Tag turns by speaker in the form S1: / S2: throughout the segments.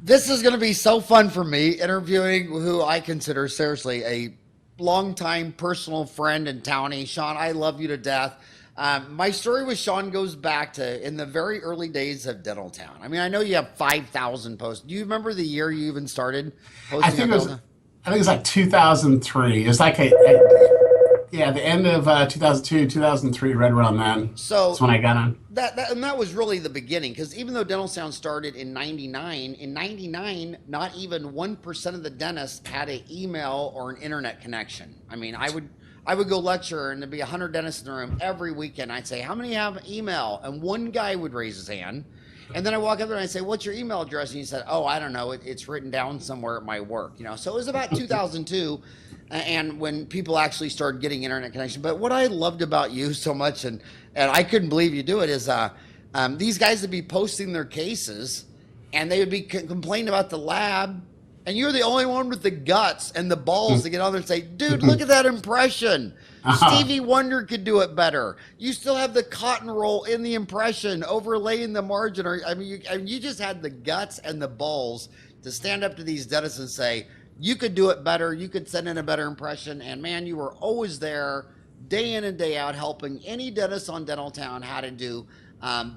S1: This is going to be so fun for me interviewing who I consider seriously a longtime personal friend and townie. Shaun, I love you to death. My story with Shaun goes back to in the very early days of Dental Town. I mean, I know you have 5,000 posts. Do you remember the year you even started
S2: I
S1: posting
S2: think
S1: on
S2: it was,
S1: Dental Town?
S2: I think it was like 2003. It's like yeah, the end of 2002, 2003, right around then. That's
S1: So
S2: when I got on.
S1: that was really the beginning because even though Dental Sound started in '99, in '99, not even 1% of the dentists had an email or an internet connection. I mean, I would go lecture and there'd be 100 dentists in the room every weekend. I'd say, "How many have email?" And one guy would raise his hand. And then I walk up there and I say, "What's your email address?" And he said, "Oh, I don't know. It's written down somewhere at my work." So it was about 2002, and when people actually started getting internet connection. But what I loved about you so much, and I couldn't believe you do it, is these guys would be posting their cases, and they would be complaining about the lab, and you're the only one with the guts and the balls to get on there and say, "Dude, look at that impression.
S2: Uh-huh.
S1: Stevie Wonder could do it better. You still have the cotton roll in the impression, overlaying the margin." Or I mean, you just had the guts and the balls to stand up to these dentists and say, "You could do it better. You could send in a better impression." And man, you were always there, day in and day out, helping any dentist on Dental Town how to do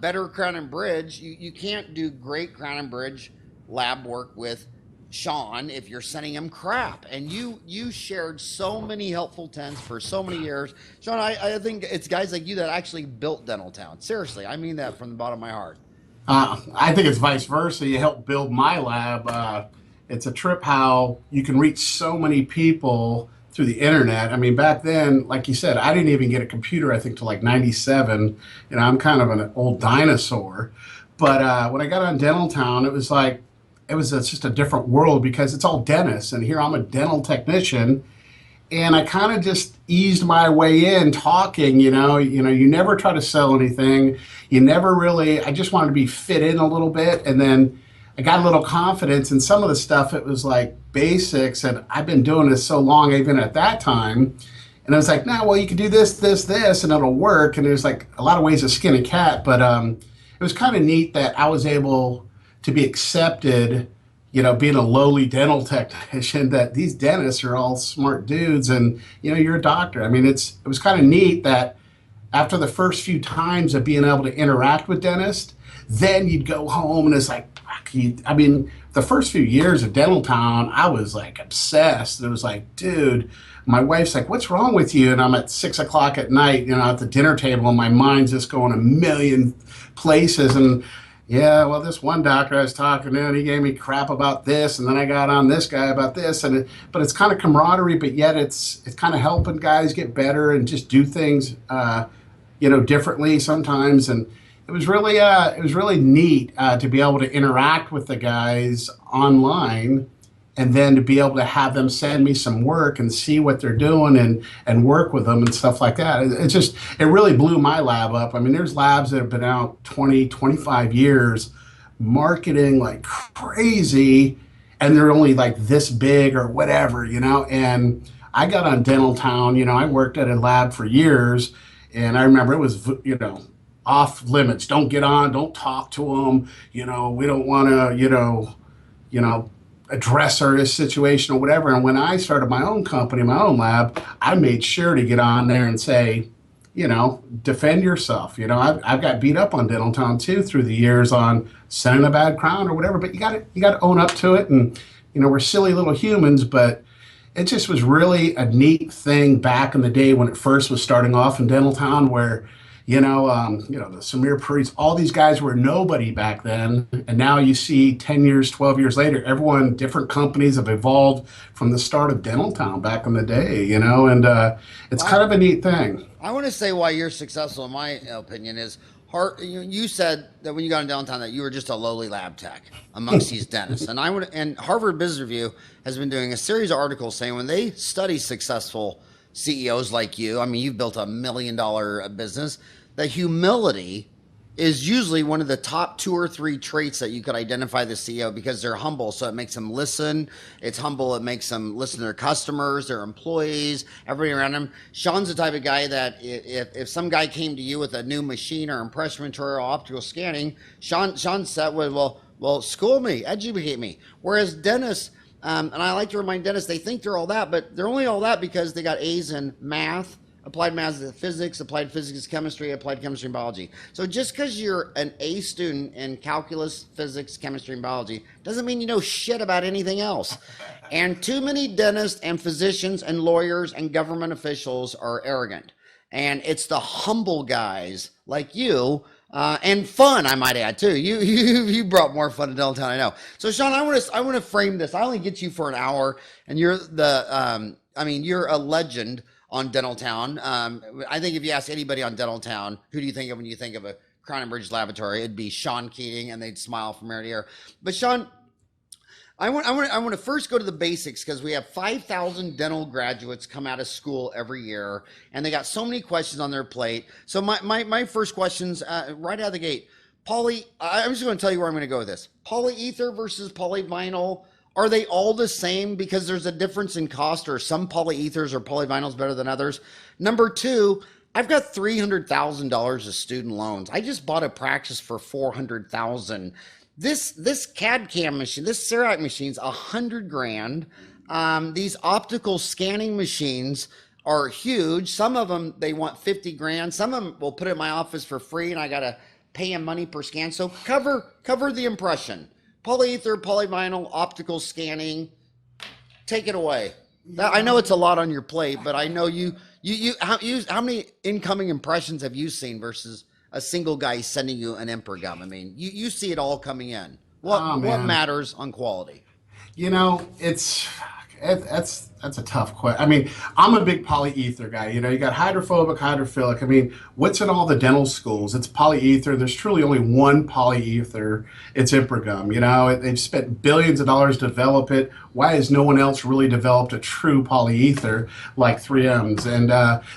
S1: better crown and bridge. You can't do great crown and bridge lab work with Shaun if you're sending him crap. And you shared so many helpful tents for so many years. Shaun, I think it's guys like you that actually built Dental Town. Seriously, I mean that from the bottom of my heart.
S2: I think it's vice versa. You helped build my lab. It's a trip how you can reach so many people through the internet. I mean, back then, like you said, I didn't even get a computer, I think, till like 97. I'm kind of an old dinosaur. But when I got on Dental Town, it was like, just a different world because it's all dentists. And here I'm a dental technician and I kind of just eased my way in talking. You never try to sell anything. You never really. I just wanted to be fit in a little bit, and then I got a little confidence. And some of the stuff it was like basics, and I've been doing this so long, even at that time. And I was like, "No, well, you can do this, this, this, and it'll work." And there's like a lot of ways to skin a cat, but it was kind of neat that I was able to be accepted, being a lowly dental technician, that these dentists are all smart dudes and, you're a doctor. I mean, it was kind of neat that after the first few times of being able to interact with dentists, then you'd go home and it's like, fuck you. I mean, the first few years of Dental Town, I was like obsessed. It was like, dude, my wife's like, "What's wrong with you?" And I'm at 6 o'clock at night, at the dinner table, and my mind's just going a million places. And yeah, well, this one doctor I was talking to, and he gave me crap about this, and then I got on this guy about this, but it's kind of camaraderie, but yet it's kind of helping guys get better and just do things, differently sometimes. And it was really neat to be able to interact with the guys online, and then to be able to have them send me some work and see what they're doing and work with them and stuff like that. It really blew my lab up. I mean, there's labs that have been out 20, 25 years marketing like crazy, and they're only like this big or whatever, and I got on Dental Town. I worked at a lab for years, and I remember it was, off limits. Don't get on, don't talk to them. We don't want to, you know, address our situation or whatever. And when I started my own company, my own lab, I made sure to get on there and say, defend yourself. I've got beat up on Dental Town too through the years on sending a bad crown or whatever, but you got to own up to it. And, we're silly little humans, but it just was really a neat thing back in the day when it first was starting off in Dental Town, where the Samir Paris, all these guys were nobody back then. And now you see 10 years, 12 years later, different companies have evolved from the start of Dental Town back in the day, and it's kind
S1: Well,
S2: of a neat thing.
S1: I want to say why you're successful, in my opinion, is hard. You said that when you got in downtown that you were just a lowly lab tech amongst these dentists, and Harvard Business Review has been doing a series of articles saying when they study successful CEOs like you, I mean, you've built $1 million business, that humility is usually one of the top 2 or 3 traits that you could identify the CEO because they're humble. So it makes them listen. It's humble. It makes them listen to their customers, their employees, everybody around them. Shaun's the type of guy that if some guy came to you with a new machine or impression control or optical scanning, Shaun said, well, Well, school me, educate me. Whereas dentists, and I like to remind dentists, they think they're all that, but they're only all that because they got A's in math, applied math is physics, applied physics is chemistry, applied chemistry and biology. So just because you're an A student in calculus, physics, chemistry, and biology doesn't mean you know shit about anything else. And too many dentists and physicians and lawyers and government officials are arrogant. And it's the humble guys like you, and fun, I might add too. You brought more fun to Dental Town, I know. So Shaun, I want to frame this. I only get you for an hour, and you're you're a legend on Dental Town. I think if you ask anybody on Dental Town, who do you think of when you think of a Crown and Bridge laboratory, it'd be Shaun Keating, and they'd smile from ear to ear. But Shaun, I want to first go to the basics because we have 5,000 dental graduates come out of school every year, and they got so many questions on their plate. So my first questions right out of the gate, I'm just going to tell you where I'm going to go with this. Polyether versus polyvinyl. Are they all the same because there's a difference in cost, or some polyethers or polyvinyls better than others? Number two, I've got $300,000 of student loans. I just bought a practice for $400,000. This CAD CAM machine, this CERAC machine's $100,000. These optical scanning machines are huge. Some of them, they want 50 grand. Some of them will put it in my office for free and I got to pay them money per scan. So cover the impression. Polyether, polyvinyl, optical scanning, take it away. I know it's a lot on your plate, but I know how many incoming impressions have you seen versus a single guy sending you an Impergum? I mean, you see it all coming in. What matters on quality?
S2: You know, that's a tough question. I mean, I'm a big polyether guy. You know, you got hydrophobic, hydrophilic. I mean, what's in all the dental schools? It's polyether. There's truly only one polyether. It's Impergum. You know, they've spent billions of dollars to develop it. Why has no one else really developed a true polyether like 3Ms? And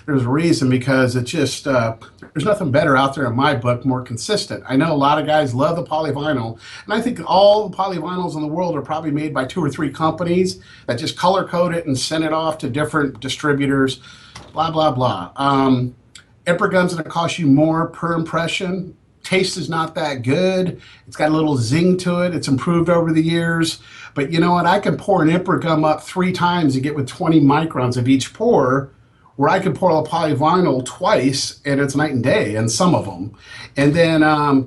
S2: there's a reason, because it's just, there's nothing better out there in my book, more consistent. I know a lot of guys love the polyvinyl, and I think all the polyvinyls in the world are probably made by 2 or 3 companies that just color code it and send it off to different distributors, blah, blah, blah. Impergum's going to cost you more per impression. Taste is not that good. It's got a little zing to it. It's improved over the years. But you know what? I can pour an Impergum up 3 times and get with 20 microns of each pour, where I can pour a polyvinyl twice, and it's night and day in some of them. And then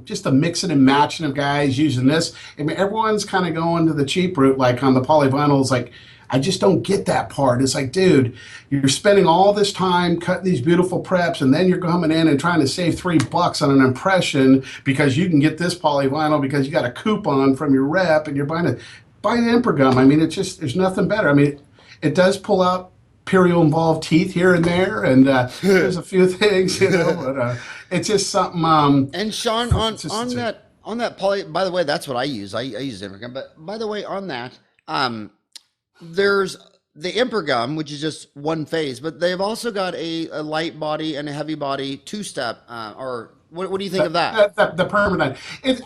S2: just the mixing and matching of guys using this. I mean, everyone's kind of going to the cheap route, like on the polyvinyls, like, I just don't get that part. It's like, dude, you're spending all this time cutting these beautiful preps, and then you're coming in and trying to save $3 on an impression because you can get this polyvinyl because you got a coupon from your rep, and you're buying an Impergum. I mean, it's just, there's nothing better. I mean, it does pull out perio-involved teeth here and there, and there's a few things, you know, but it's just something.
S1: And Shaun, on that poly, by the way, that's what I use. I use Impergum, but by the way, on that, there's the Impergum, which is just one phase, but they've also got a light body and a heavy body 2-step, or what do you think of that?
S2: The permanent.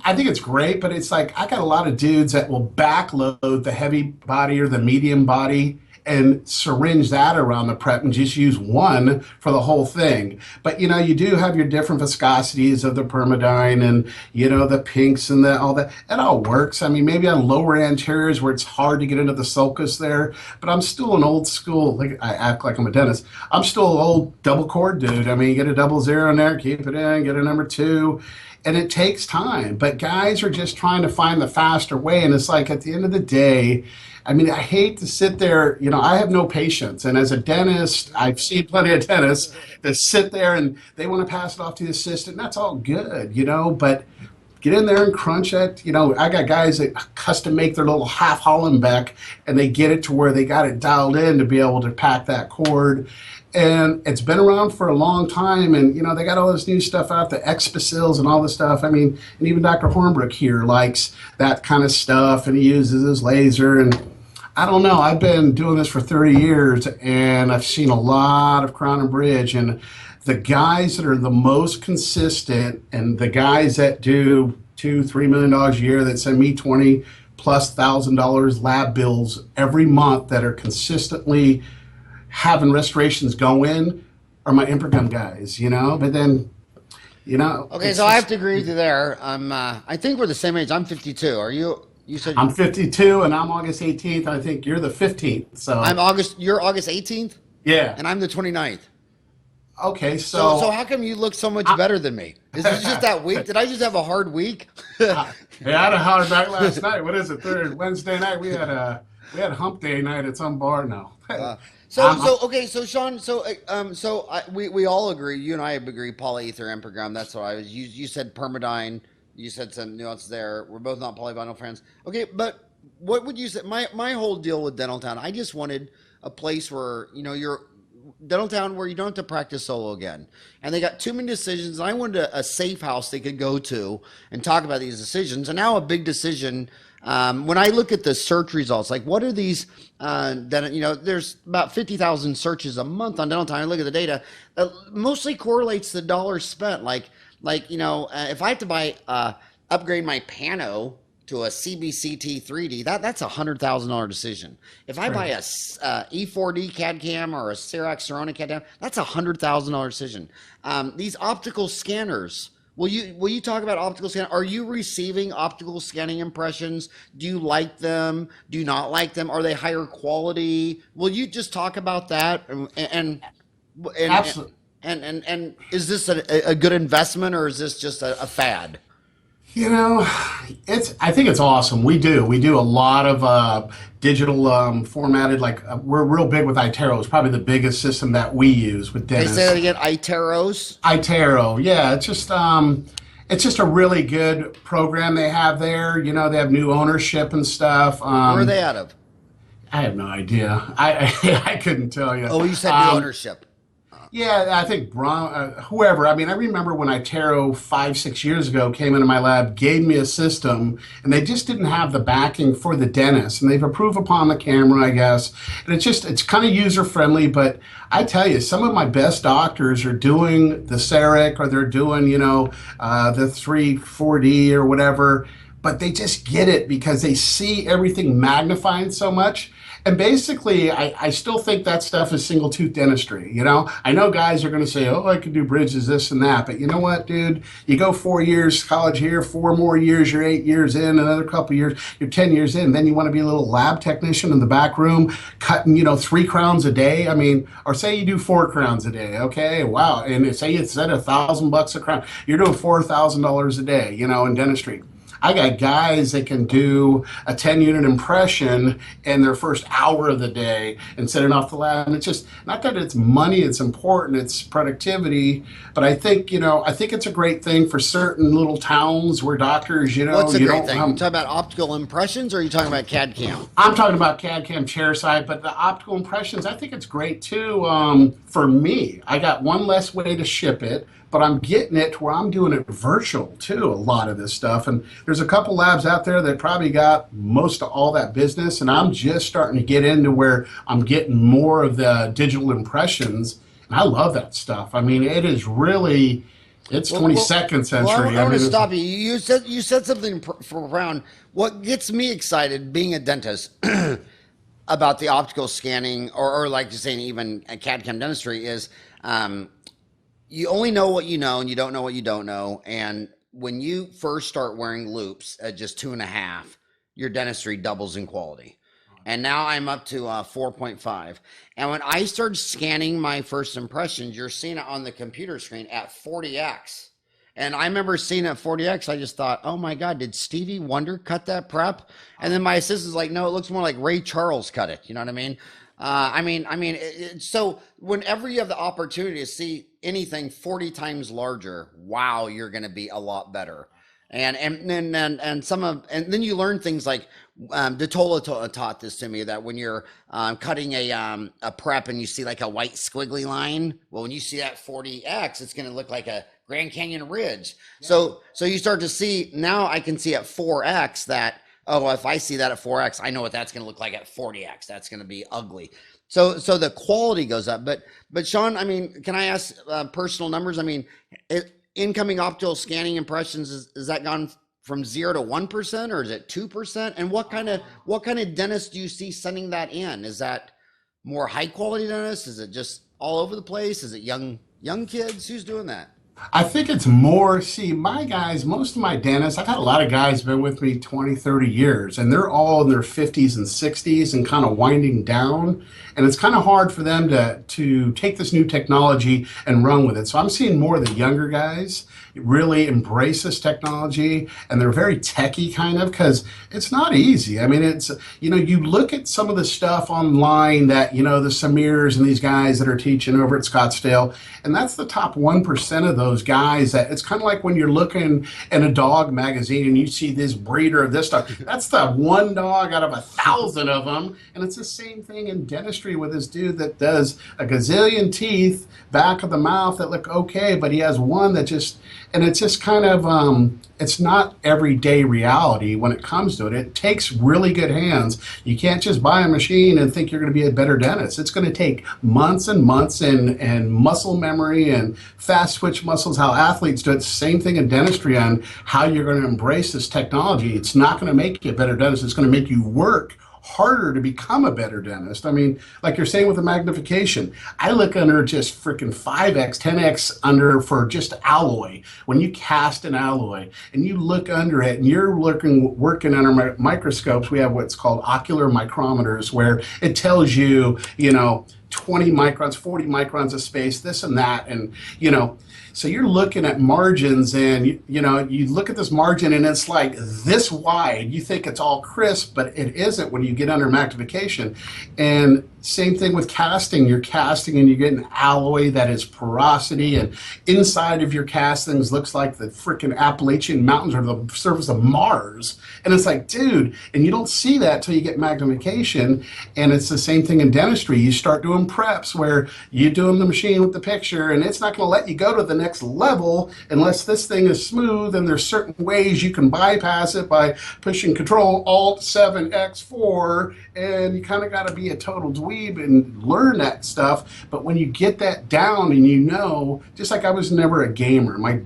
S2: I think it's great, but it's like, I got a lot of dudes that will backload the heavy body or the medium body and syringe that around the prep and just use one for the whole thing. But, you know, you do have your different viscosities of the permadyne and, you know, the pinks and all that. It all works. I mean, maybe on lower anteriors where it's hard to get into the sulcus there, but I'm still an old school, like, I act like I'm a dentist. I'm still an old double cord dude. I mean, you get a 00 in there, keep it in, get a number 2. And it takes time, but guys are just trying to find the faster way. And it's like, at the end of the day, I mean, I hate to sit there, you know, I have no patience. And as a dentist, I've seen plenty of dentists that sit there and they want to pass it off to the assistant. And that's all good, you know, but get in there and crunch it. You know, I got guys that custom make their little half Hollenbeck, and they get it to where they got it dialed in to be able to pack that cord. And it's been around for a long time, and you know, they got all this new stuff out, the Expacils and all this stuff. I mean, and even Dr. Hornbrook here likes that kind of stuff, and he uses his laser. And I don't know, I've been doing this for 30 years, and I've seen a lot of Crown and Bridge, and the guys that are the most consistent, and the guys that do $2-3 million a year, that send me $20,000+ lab bills every month, that are consistently having restorations go in, are my Impergum guys, you know. But then You know,
S1: Okay, so I have to agree with you there. I think we're the same age. I'm 52. Are you? You said
S2: I'm 52 and I'm August 18th. I think you're the 15th.
S1: I'm
S2: So
S1: August. You're August 18th,
S2: yeah.
S1: and I'm the 29th.
S2: Okay,
S1: So
S2: so
S1: how come you look so much better than me? Is it just that week? Did I just have a hard week?
S2: yeah, I had a hard night last night. What is it? Third Wednesday night. We had hump day night at some bar now.
S1: Okay, so Shaun, we all agree. You and I agree. Polyether ampergram. That's what I was. You said permadine. You said some nuance there. We're both not polyvinyl fans. Okay, but what would you say? My whole deal with Dental Town, I just wanted a place where you're Dental Town where you don't have to practice solo again. And they got too many decisions. And I wanted a safe house they could go to and talk about these decisions. And now a big decision. When I look at the search results, like what are these? There's about 50,000 searches a month on Dental Town. I look at the data. Mostly correlates the dollars spent. If I have to upgrade my Pano to a CBCT 3D, that's $100,000 decision. If I buy a E4D CAD cam or a Xerox Sirona CAD cam, that's $100,000 decision. These optical scanners. Will you talk about optical scan? Are you receiving optical scanning impressions? Do you like them? Do you not like them? Are they higher quality? Will you just talk about that? And
S2: Absolutely.
S1: And is this a good investment or is this just a fad?
S2: I think it's awesome. We do a lot of digital formatted. We're real big with Itero. It's probably the biggest system that we use with
S1: They
S2: dentists.
S1: say that again, Iteros.
S2: Itero, yeah. It's just a really good program they have there. They have new ownership and stuff.
S1: Where are they out of?
S2: I have no idea. I couldn't tell you.
S1: Oh, you said new ownership.
S2: Yeah, I think whoever. I mean, I remember when Itero 5-6 years ago came into my lab, gave me a system, and they just didn't have the backing for the dentist, and they've approved upon the camera, I guess. And it's kind of user friendly, but I tell you, some of my best doctors are doing the CEREC or they're doing, the 3-4D or whatever, but they just get it because they see everything magnifying so much. And basically, I still think that stuff is single tooth dentistry. I know guys are going to say, oh, I could do bridges, this and that. But you know what, dude? You go 4 years college here, 4 more years, you're 8 years in, another couple years, you're 10 years in. Then you want to be a little lab technician in the back room, cutting, 3 crowns a day. I mean, or say you do 4 crowns a day. Okay, wow. And say it's at $1,000 a crown. You're doing $4,000 a day, in dentistry. I got guys that can do a 10-unit impression in their first hour of the day and send it off the lab. And it's just not that it's money, it's important, it's productivity. But I think, it's a great thing for certain little towns where doctors,
S1: What's a
S2: you
S1: great
S2: don't
S1: thing? You talking about optical impressions or are you talking about CAD cam?
S2: I'm talking about CAD cam chairside, but the optical impressions, I think it's great too. For me, I got one less way to ship it, but I'm getting it to where I'm doing it virtual too, a lot of this stuff. And there's a couple labs out there that probably got most of all that business, and I'm just starting to get into where I'm getting more of the digital impressions, and I love that stuff. I mean, it is really, it's 22nd century.
S1: I want to stop you. You said something profound. What gets me excited being a dentist about the optical scanning, or like you're saying, even a CAD cam dentistry is, you only know what you know and you don't know what you don't know. And when you first start wearing loops at just 2.5, your dentistry doubles in quality. And now I'm up to 4.5. And when I started scanning my first impressions, you're seeing it on the computer screen at 40x. And I remember seeing it at 40x. I just thought, oh my God, did Stevie Wonder cut that prep? And then my assistant's like, no, it looks more like Ray Charles cut it. You know what I mean? So whenever you have the opportunity to see anything 40 times larger, wow, you're going to be a lot better. And then you learn things like DeTola taught this to me, that when you're cutting a prep and you see like a white squiggly line, well, when you see that 40x, it's going to look like a Grand Canyon ridge. Yeah. So you start to see, now I can see at 4x that, oh, if I see that at 4x, I know what that's going to look like at 40x. That's going to be ugly. So the quality goes up. But Shaun, I mean, can I ask personal numbers? I mean, incoming optical scanning impressions, is that gone from 0 to 1%, or is it 2%? And what kind of dentists do you see sending that in? Is that more high quality dentists? Is it just all over the place? Is it young kids? Who's doing that?
S2: I think it's more, see, my guys, most of my dentists, I've had a lot of guys been with me 20, 30 years, and they're all in their 50s and 60s and kind of winding down. And it's kind of hard for them to take this new technology and run with it. So I'm seeing more of the younger guys really embrace this technology, and they're very techie kind of, because it's not easy. I mean, it's, you look at some of the stuff online that, the Samirs and these guys that are teaching over at Scottsdale, and that's the top 1% of those guys. That it's kind of like when you're looking in a dog magazine and you see this breeder of this dog. That's the one dog out of 1,000 of them. And it's the same thing in dentistry with this dude that does a gazillion teeth, back of the mouth that look okay, but he has one that just, and it's just kind of, it's not everyday reality when it comes to it. It takes really good hands. You can't just buy a machine and think you're going to be a better dentist. It's going to take months and months and muscle memory and fast twitch muscles, how athletes do it. Same thing in dentistry on how you're going to embrace this technology. It's not going to make you a better dentist. It's going to make you work harder to become a better dentist. I mean, like you're saying with the magnification, I look under just freaking 5x, 10x under for just alloy. When you cast an alloy and you look under it and you're working under microscopes, we have what's called ocular micrometers, where it tells you, 20 microns, 40 microns of space, this and that. And, so you're looking at margins and, you look at this margin and it's like this wide. You think it's all crisp, but it isn't when you get under magnification. And same thing with casting. You're casting and you get an alloy that is porosity, and inside of your castings looks like the freaking Appalachian Mountains or the surface of Mars. And it's like, dude, and you don't see that till you get magnification. And it's the same thing in dentistry. You start doing preps where you doing the machine with the picture, and it's not going to let you go to the next level unless this thing is smooth, and there's certain ways you can bypass it by pushing Control Alt 7X4, and you kind of got to be a total dweeb and learn that stuff. But when you get that down and just like I was never a gamer, our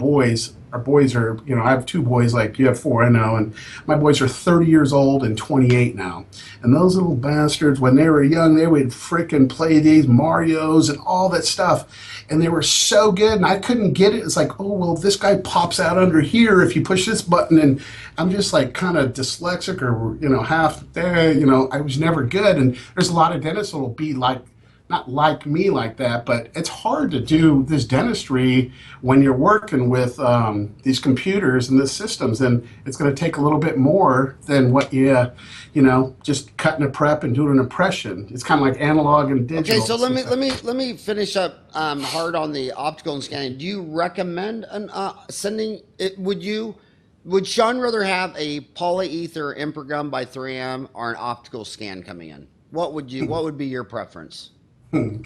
S2: boys are, I have two boys, like you have four, I know, and my boys are 30 years old and 28 now. And those little bastards, when they were young, they would frickin' play these Marios and all that stuff. And they were so good, and I couldn't get it. It's like, oh, well, this guy pops out under here if you push this button. And I'm just like kind of dyslexic or, half there, I was never good. And there's a lot of dentists that will be like, not like me like that, but it's hard to do this dentistry when you're working with these computers and the systems, and it's going to take a little bit more than what just cutting a prep and doing an impression. It's kind of like analog and digital.
S1: Okay, so let me finish up hard on the optical and scanning. Do you recommend sending it? Would Shaun rather have a polyether Impergum by 3M or an optical scan coming in? What would be your preference?
S2: I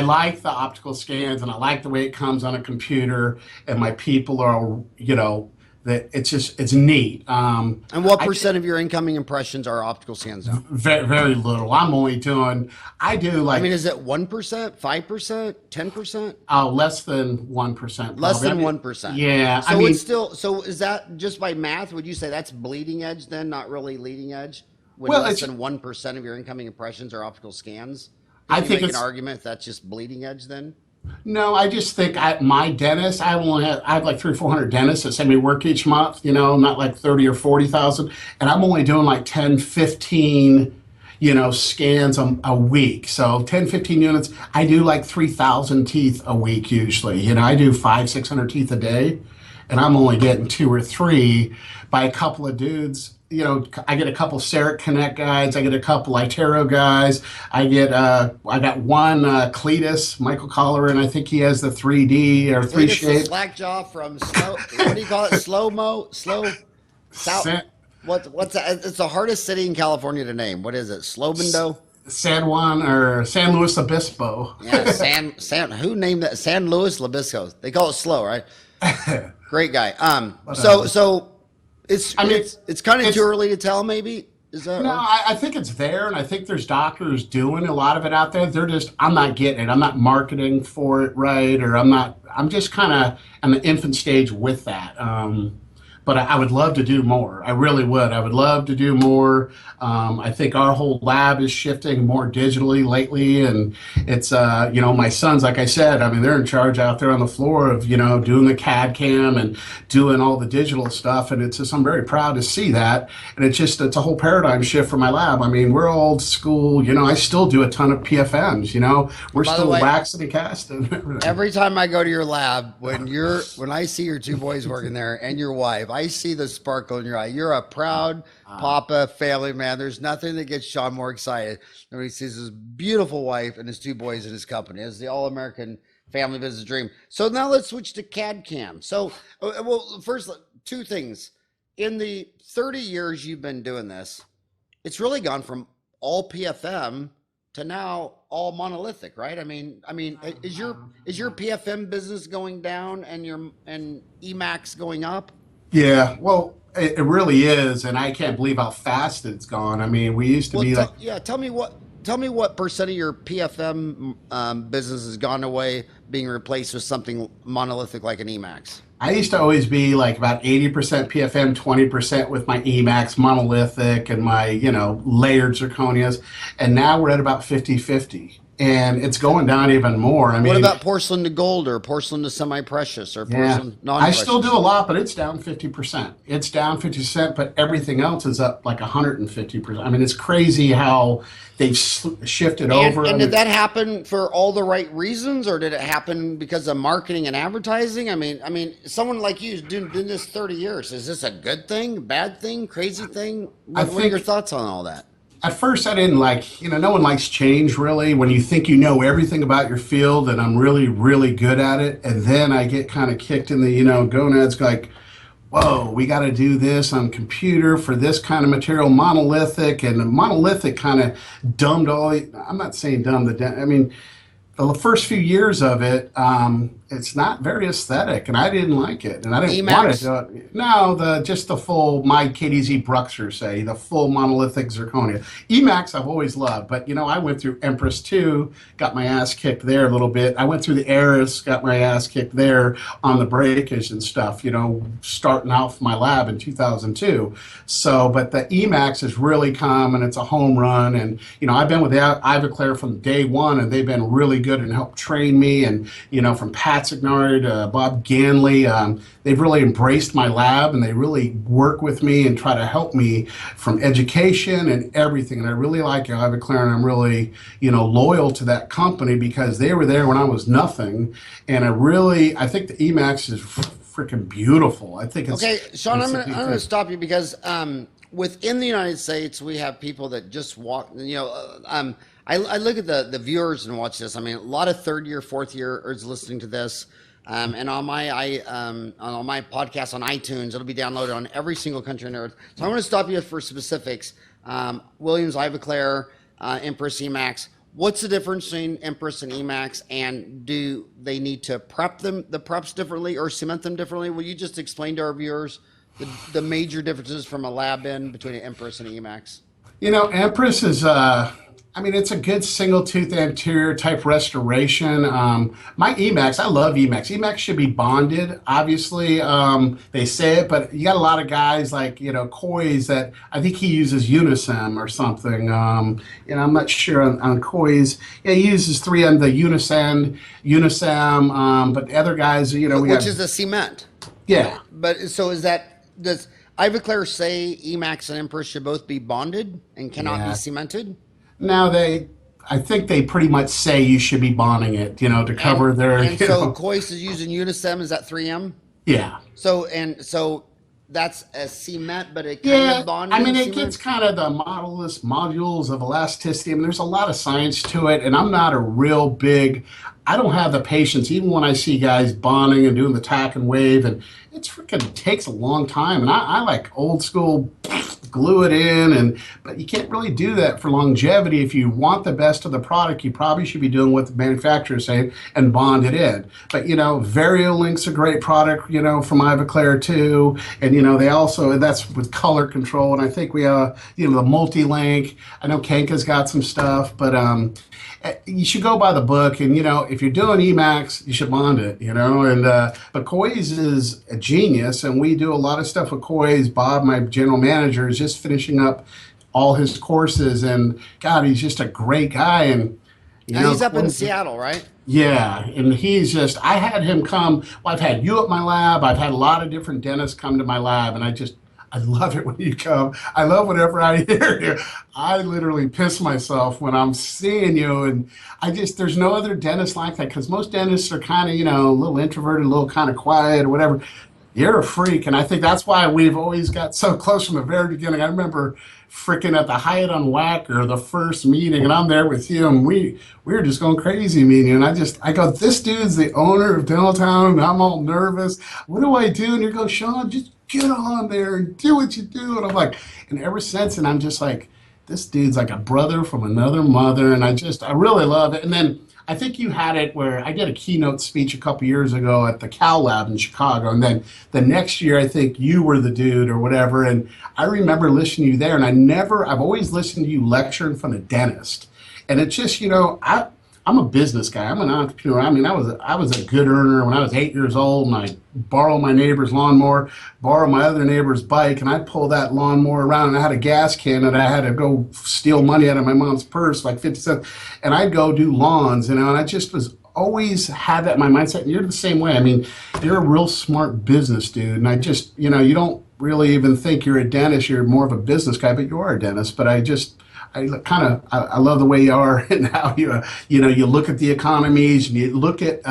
S2: like the optical scans, and I like the way it comes on a computer, and my people are, that it's neat.
S1: And what percent of your incoming impressions are optical scans now?
S2: Very, very little. I do like.
S1: I mean, is it 1%, 5%, 10%?
S2: Less than 1%.
S1: Less than 1%.
S2: Yeah.
S1: So it's still. So is that just by math? Would you say that's bleeding edge then, not really leading edge? When less than 1% of your incoming impressions are optical scans?
S2: I think
S1: it's an argument that's just bleeding edge then?
S2: No, I just think my dentist, I have like 300 or 400 dentists that send me work each month, not like 30 or 40,000. And I'm only doing like 10, 15, scans a week. So 10, 15 units, I do like 3,000 teeth a week usually. I do 500, 600 teeth a day, and I'm only getting 2 or 3 by a couple of dudes. I get a couple Ceric Connect guys. I get a couple Itero guys. I got one Cletus, Michael Collar, and I think he has the 3D or 3 shape.
S1: Slack jaw from slow. What do you call it? Slow. What's that? It's the hardest city in California to name. What is it? Slowbendo?
S2: San Juan or San Luis Obispo.
S1: Yeah, San. Who named that? San Luis Obispo. They call it slow, right? Great guy. So. It's kind of too early to tell, maybe. Is that
S2: no?
S1: Right?
S2: I think it's there, and I think there's doctors doing a lot of it out there. I'm not getting it. I'm not marketing for it right, or I'm just kind of on the infant stage with that. but I would love to do more. I really would. I would love to do more. I think our whole lab is shifting more digitally lately, and it's my sons, like I said, I mean, they're in charge out there on the floor of doing the CAD CAM and doing all the digital stuff, and it's just, I'm very proud to see that, and it's a whole paradigm shift for my lab. I mean, we're old school. I still do a ton of PFMs. We're
S1: By the
S2: still
S1: way,
S2: waxing and casting.
S1: every time I go to your lab, when I see your two boys working there and your wife, I see the sparkle in your eye. You're a proud papa, family man. There's nothing that gets Shaun more excited than when he sees his beautiful wife and his two boys in his company. It's the all-American family business dream. So now let's switch to CAD CAM. So, well, first, two things. In the 30 years you've been doing this, it's really gone from all PFM to now all monolithic, right? I mean, is your PFM business going down and EMAX going up?
S2: Yeah, well, it really is, and I can't believe how fast it's gone. I mean, we used to be like,
S1: tell me what percent of your PFM business has gone away, being replaced with something monolithic like an EMAX.
S2: I used to always be like about 80% PFM, 20% with my EMAX monolithic and my, layered zirconias. And now we're at about 50-50. And it's going down even more. I mean,
S1: what about porcelain to gold or porcelain to semi-precious or porcelain non-precious?
S2: I still do a lot, but it's down 50%. It's down 50%, but everything else is up like 150%. I mean, it's crazy how they've shifted over.
S1: And did that happen for all the right reasons, or did it happen because of marketing and advertising? I mean, someone like you is doing this 30 years. Is this a good thing, bad thing, crazy thing? What are your thoughts on all that?
S2: At first, I didn't no one likes change, really, when you think you know everything about your field and I'm really, really good at it. And then I get kind of kicked in the, gonads, like, whoa, we got to do this on computer for this kind of material, monolithic. And the monolithic kind of dumbed I'm not saying dumbed I mean, the first few years of it, it's not very aesthetic, and I didn't like it, and I didn't want to do it. No, just the full, my KDZ Bruxer, say, the full monolithic zirconia. EMAX I've always loved, but I went through Empress 2, got my ass kicked there a little bit. I went through the Eris, got my ass kicked there on the breakage and stuff, starting off my lab in 2002. So, but the EMAX has really come, and it's a home run, and, I've been with Ivoclar from day one, and they've been really good and helped train me, and, from Pat Signard, Bob Ganley, they've really embraced my lab, and they really work with me and try to help me from education and everything. And I really like Ivoclar, and I'm really, loyal to that company because they were there when I was nothing. And I think the EMAX is freaking beautiful. I think it's
S1: okay. Shaun, I'm going to stop you because within the United States, we have people that just walk. I look at the viewers and watch this. I mean, a lot of third year, fourth years listening to this, and on my podcast on iTunes, it'll be downloaded on every single country on earth. So I'm going to stop you for specifics. Williams, Ivoclar, Empress, EMAX. What's the difference between Empress and EMAX, and do they need to prep the preps differently or cement them differently? Will you just explain to our viewers the major differences from a lab in between an Empress and an EMAX?
S2: Empress is it's a good single tooth anterior type restoration. My EMAX, I love EMAX. EMAX should be bonded, obviously. They say it, but you got a lot of guys like, Coy's that I think he uses Unisem or something. I'm not sure on Coy's. Yeah, he uses 3M, the Unisem, but the other guys,
S1: which is the cement.
S2: Yeah.
S1: But so does Ivoclar say EMAX and Empress should both be bonded and cannot be cemented?
S2: Now I think they pretty much say you should be bonding it, to cover their.
S1: And so Coyce is using Unisem. Is that 3M?
S2: Yeah.
S1: So that's a cement, but it kind of bonded.
S2: It gets kind of the modules of elasticity. There's a lot of science to it, and I'm not a real big. I don't have the patience, even when I see guys bonding and doing the tack and wave, and it freaking takes a long time. And I like old school, glue it in, but you can't really do that for longevity. If you want the best of the product, you probably should be doing what the manufacturers say and bond it in. But VarioLink's a great product, from Ivoclar too, and they also, that's with color control. And I think we the Multi-Link. I know Kenka's got some stuff, but you should go by the book. And, if you're doing Emacs, you should bond it, and, but Coy's is a genius. And we do a lot of stuff with Coy's. Bob, my general manager, is just finishing up all his courses. And God, he's just a great guy. And,
S1: Now he's up in Seattle, right?
S2: yeah, and he's just, I had him come, well, I've had you at my lab, I've had a lot of different dentists come to my lab, and I love it when you come. I love whenever I hear you. I literally piss myself when I'm seeing you, and there's no other dentist like that, because most dentists are kind of, a little introverted, a little kind of quiet or whatever. You're a freak, and I think that's why we've always got so close from the very beginning. I remember freaking at the Hyatt on Wacker, the first meeting, and I'm there with you, and we were just going crazy meeting, and I go, this dude's the owner of Dental Town, and I'm all nervous. What do I do? And you go, Shaun, just get on there and do what you do. And I'm like, and ever since, and I'm just like, this dude's like a brother from another mother, and I really love it. And then I think you had it where I did a keynote speech a couple years ago at the Cal Lab in Chicago, and then the next year I think you were the dude or whatever, and I remember listening to you there, and I've always listened to you lecture in front of dentists, and it's just, I'm a business guy. I'm an entrepreneur. I mean, I was a good earner when I was 8 years old, and I borrowed my neighbor's lawnmower, borrow my other neighbor's bike, and I'd pull that lawnmower around, and I had a gas can, and I had to go steal money out of my mom's purse, like 50 cents, and I'd go do lawns, and I just was always had that in my mindset. And you're the same way. I mean, you're a real smart business dude, and I just, you don't really even think you're a dentist. You're more of a business guy, but you are a dentist. But I love the way you are and how you look at the economies and you look at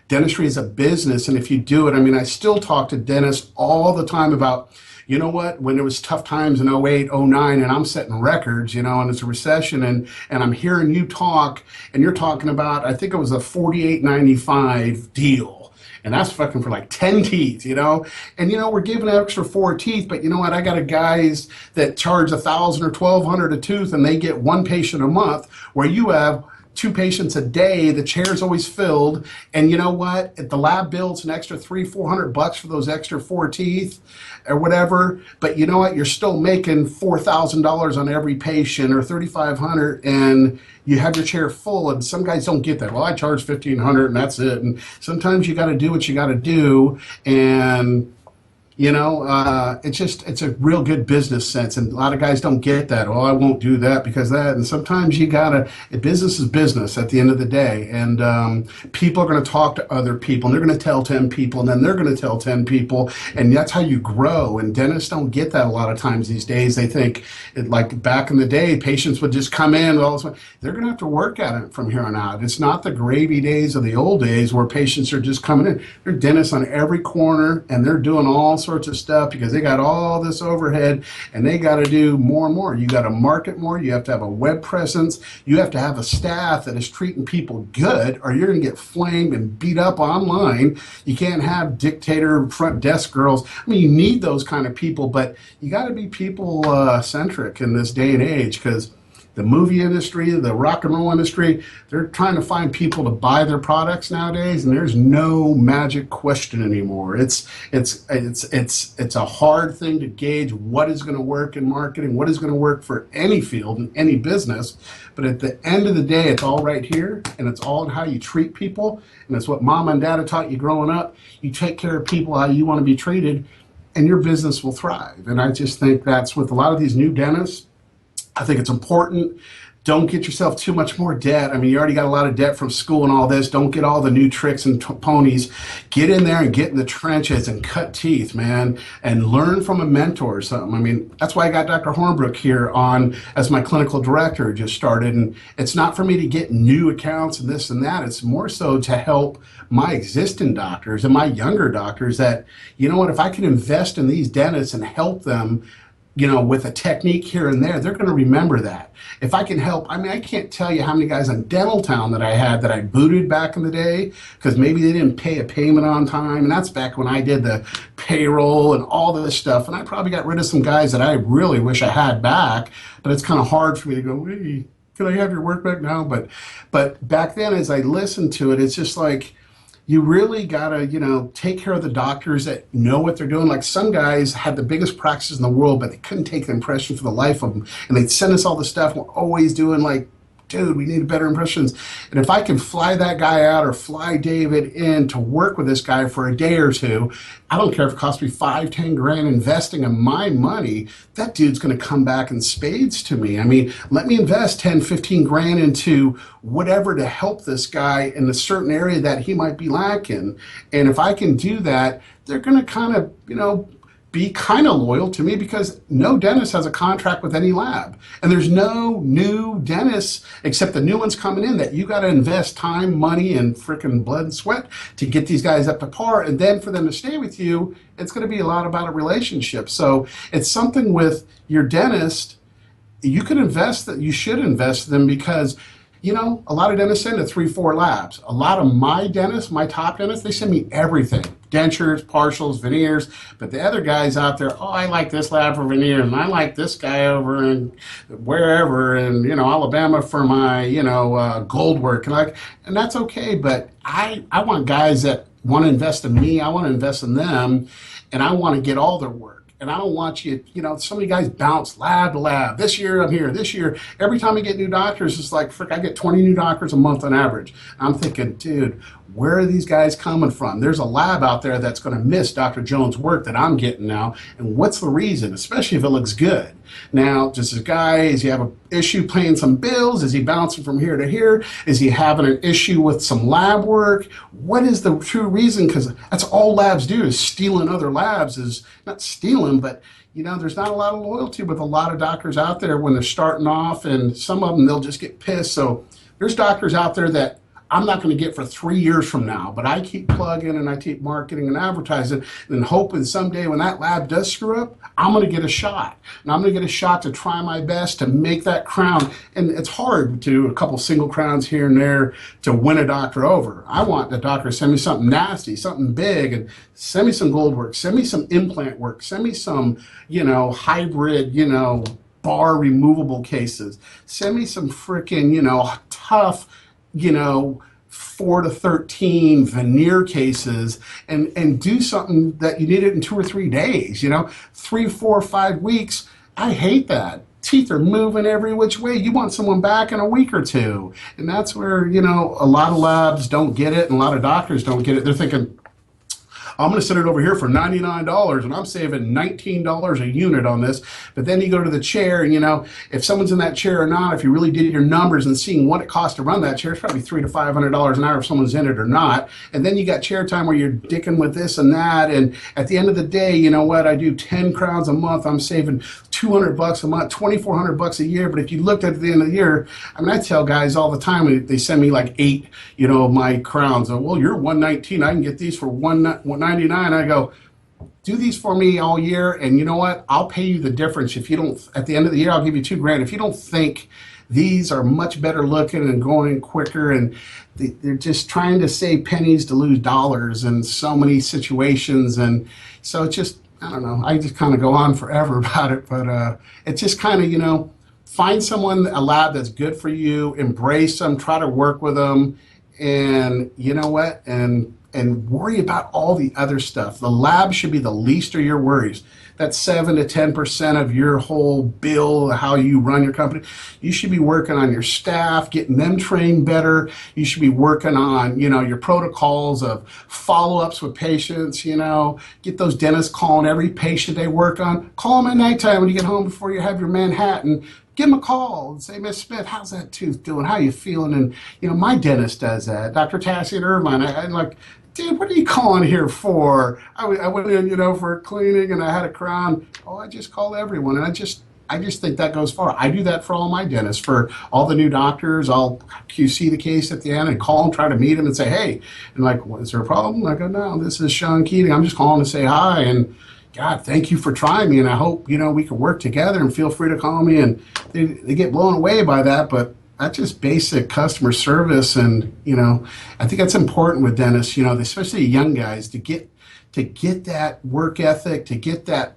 S2: dentistry as a business. And if you do it, I mean, I still talk to dentists all the time about, when there was tough times in 08, 09, and I'm setting records, and it's a recession, and I'm hearing you talk, and you're talking about, I think it was a 48.95 deal. And that's fucking for like 10 teeth, And, we're giving an extra 4 teeth, but you know what? I got guys that charge $1,000 or $1,200 a tooth, and they get 1 patient a month, where you have 2 patients a day. The chair's always filled. And you know what? If the lab builds an extra $300-400 for those extra 4 teeth or whatever, but you know what? You're still making $4,000 on every patient, or $3,500, and you have your chair full. And some guys don't get that. Well, I charge $1,500 and that's it. And sometimes you got to do what you got to do. And it's a real good business sense, and a lot of guys don't get that. Oh, I won't do that because that. And sometimes business is business at the end of the day, and people are going to talk to other people, and they're going to tell 10 people, and then they're going to tell 10 people, and that's how you grow. And dentists don't get that a lot of times these days. They think, like back in the day, patients would just come in, all this. They're going to have to work at it from here on out. It's not the gravy days of the old days where patients are just coming in. There are dentists on every corner, and they're doing all sorts of stuff because they got all this overhead, and they got to do more and more. You got to market more. You have to have a web presence. You have to have a staff that is treating people good, or you're going to get flamed and beat up online. You can't have dictator front desk girls. I mean, you need those kind of people, but you got to be people centric in this day and age, because the movie industry, the rock and roll industry, they're trying to find people to buy their products nowadays, and there's no magic question anymore. It's a hard thing to gauge what is going to work in marketing, what is going to work for any field and any business. But at the end of the day, it's all right here, and it's all in how you treat people, and it's what mom and dad have taught you growing up. You take care of people how you want to be treated, and your business will thrive. And I just think that's with a lot of these new dentists. I think it's important. Don't get yourself too much more debt. I mean, you already got a lot of debt from school and all this. Don't get all the new tricks and ponies. Get in there and get in the trenches and cut teeth, man, and learn from a mentor or something. I mean, that's why I got Dr. Hornbrook here on as my clinical director, just started. And it's not for me to get new accounts and this and that. It's more so to help my existing doctors and my younger doctors that, you know what, if I can invest in these dentists and help them, with a technique here and there, they're going to remember that. If I can help, I mean, I can't tell you how many guys on Dental Town that I had that I booted back in the day because maybe they didn't pay a payment on time. And that's back when I did the payroll and all this stuff. And I probably got rid of some guys that I really wish I had back, but it's kind of hard for me to go, hey, can I have your work back now? But back then, as I listened to it, it's just like, you really gotta, take care of the doctors that know what they're doing. Like some guys had the biggest practices in the world, but they couldn't take the impression for the life of them. And they'd send us all the stuff. We're always doing like dude, we need better impressions. And if I can fly that guy out or fly David in to work with this guy for a day or two, I don't care if it costs me 5-10 grand investing in my money, that dude's going to come back in spades to me. I mean, let me invest 10-15 grand into whatever to help this guy in a certain area that he might be lacking. And if I can do that, they're going to kind of, be kind of loyal to me, because no dentist has a contract with any lab. And there's no new dentists except the new ones coming in that you got to invest time, money, and freaking blood and sweat to get these guys up to par. And then for them to stay with you, it's going to be a lot about a relationship. So it's something with your dentist. You can invest that. You should invest in them, because a lot of dentists send to 3-4 labs. A lot of my dentists, my top dentists, they send me everything. Dentures, partials, veneers. But the other guys out there, I like this lab for veneers, and I like this guy over in wherever in, Alabama for my, gold work. And that's okay. But I want guys that want to invest in me. I want to invest in them, and I want to get all their work. And I don't want you, so many guys bounce lab to lab. This year I'm here, this year. Every time I get new doctors, it's like, frick, I get 20 new doctors a month on average. I'm thinking, dude, where are these guys coming from? There's a lab out there that's going to miss Dr. Jones' work that I'm getting now. And what's the reason, especially if it looks good? Now, does this guy, does he have an issue paying some bills? Is he bouncing from here to here? Is he having an issue with some lab work? What is the true reason? Because that's all labs do, is stealing other labs. Is not stealing, but there's not a lot of loyalty with a lot of doctors out there when they're starting off, and some of them, they'll just get pissed. So there's doctors out there that I'm not going to get for 3 years from now, but I keep plugging and I keep marketing and advertising and hoping someday when that lab does screw up, I'm going to get a shot. And I'm going to get a shot to try my best to make that crown. And it's hard to do a couple single crowns here and there to win a doctor over. I want the doctor to send me something nasty, something big, and send me some gold work, send me some implant work, send me some, hybrid, bar removable cases, send me some freaking, tough, 4 to 13 veneer cases, and do something that you need it in 2 or 3 days, 3, 4, 5 weeks. I hate that. Teeth are moving every which way. You want someone back in a week or two. And that's where, a lot of labs don't get it, and a lot of doctors don't get it. They're thinking, I'm going to send it over here for $99 and I'm saving $19 a unit on this. But then you go to the chair and, if someone's in that chair or not, if you really did your numbers and seeing what it costs to run that chair, it's probably $300 to $500 an hour if someone's in it or not. And then you got chair time where you're dicking with this and that. And at the end of the day, you know what? I do 10 crowns a month. I'm saving $200 a month, $2,400 a year. But if you looked at the end of the year, I tell guys all the time, they send me like 8, my crowns. Well, you're 119. I can get these for $199. I go, do these for me all year, and you know what? I'll pay you the difference. If you don't, at the end of the year, I'll give you $2,000. If you don't think these are much better looking and going quicker, and they're just trying to save pennies to lose dollars in so many situations, and so it's just, I don't know. I just kind of go on forever about it, but it's just kind of, find someone, a lab that's good for you, embrace them, try to work with them, and you know what? And worry about all the other stuff. The lab should be the least of your worries. That's 7 to 10% of your whole bill, how you run your company. You should be working on your staff, getting them trained better. You should be working on, your protocols of follow-ups with patients, get those dentists calling every patient they work on. Call them at nighttime when you get home before you have your Manhattan. Give them a call and say, Miss Smith, how's that tooth doing? How you feeling? And, my dentist does that. Dr. Tassie at Irvine, I'm like, dude, what are you calling here for? I went in, for cleaning and I had a crown. Oh, I just call everyone. And I just think that goes far. I do that for all my dentists. For all the new doctors, I'll QC the case at the end and call them, try to meet them and say, hey. And like, is there a problem? I go, no, this is Shaun Keating. I'm just calling to say hi. And God, thank you for trying me. And I hope, we can work together, and feel free to call me. And they get blown away by that. But that's just basic customer service. And, I think that's important with dentists, especially young guys, to get that work ethic, to get that,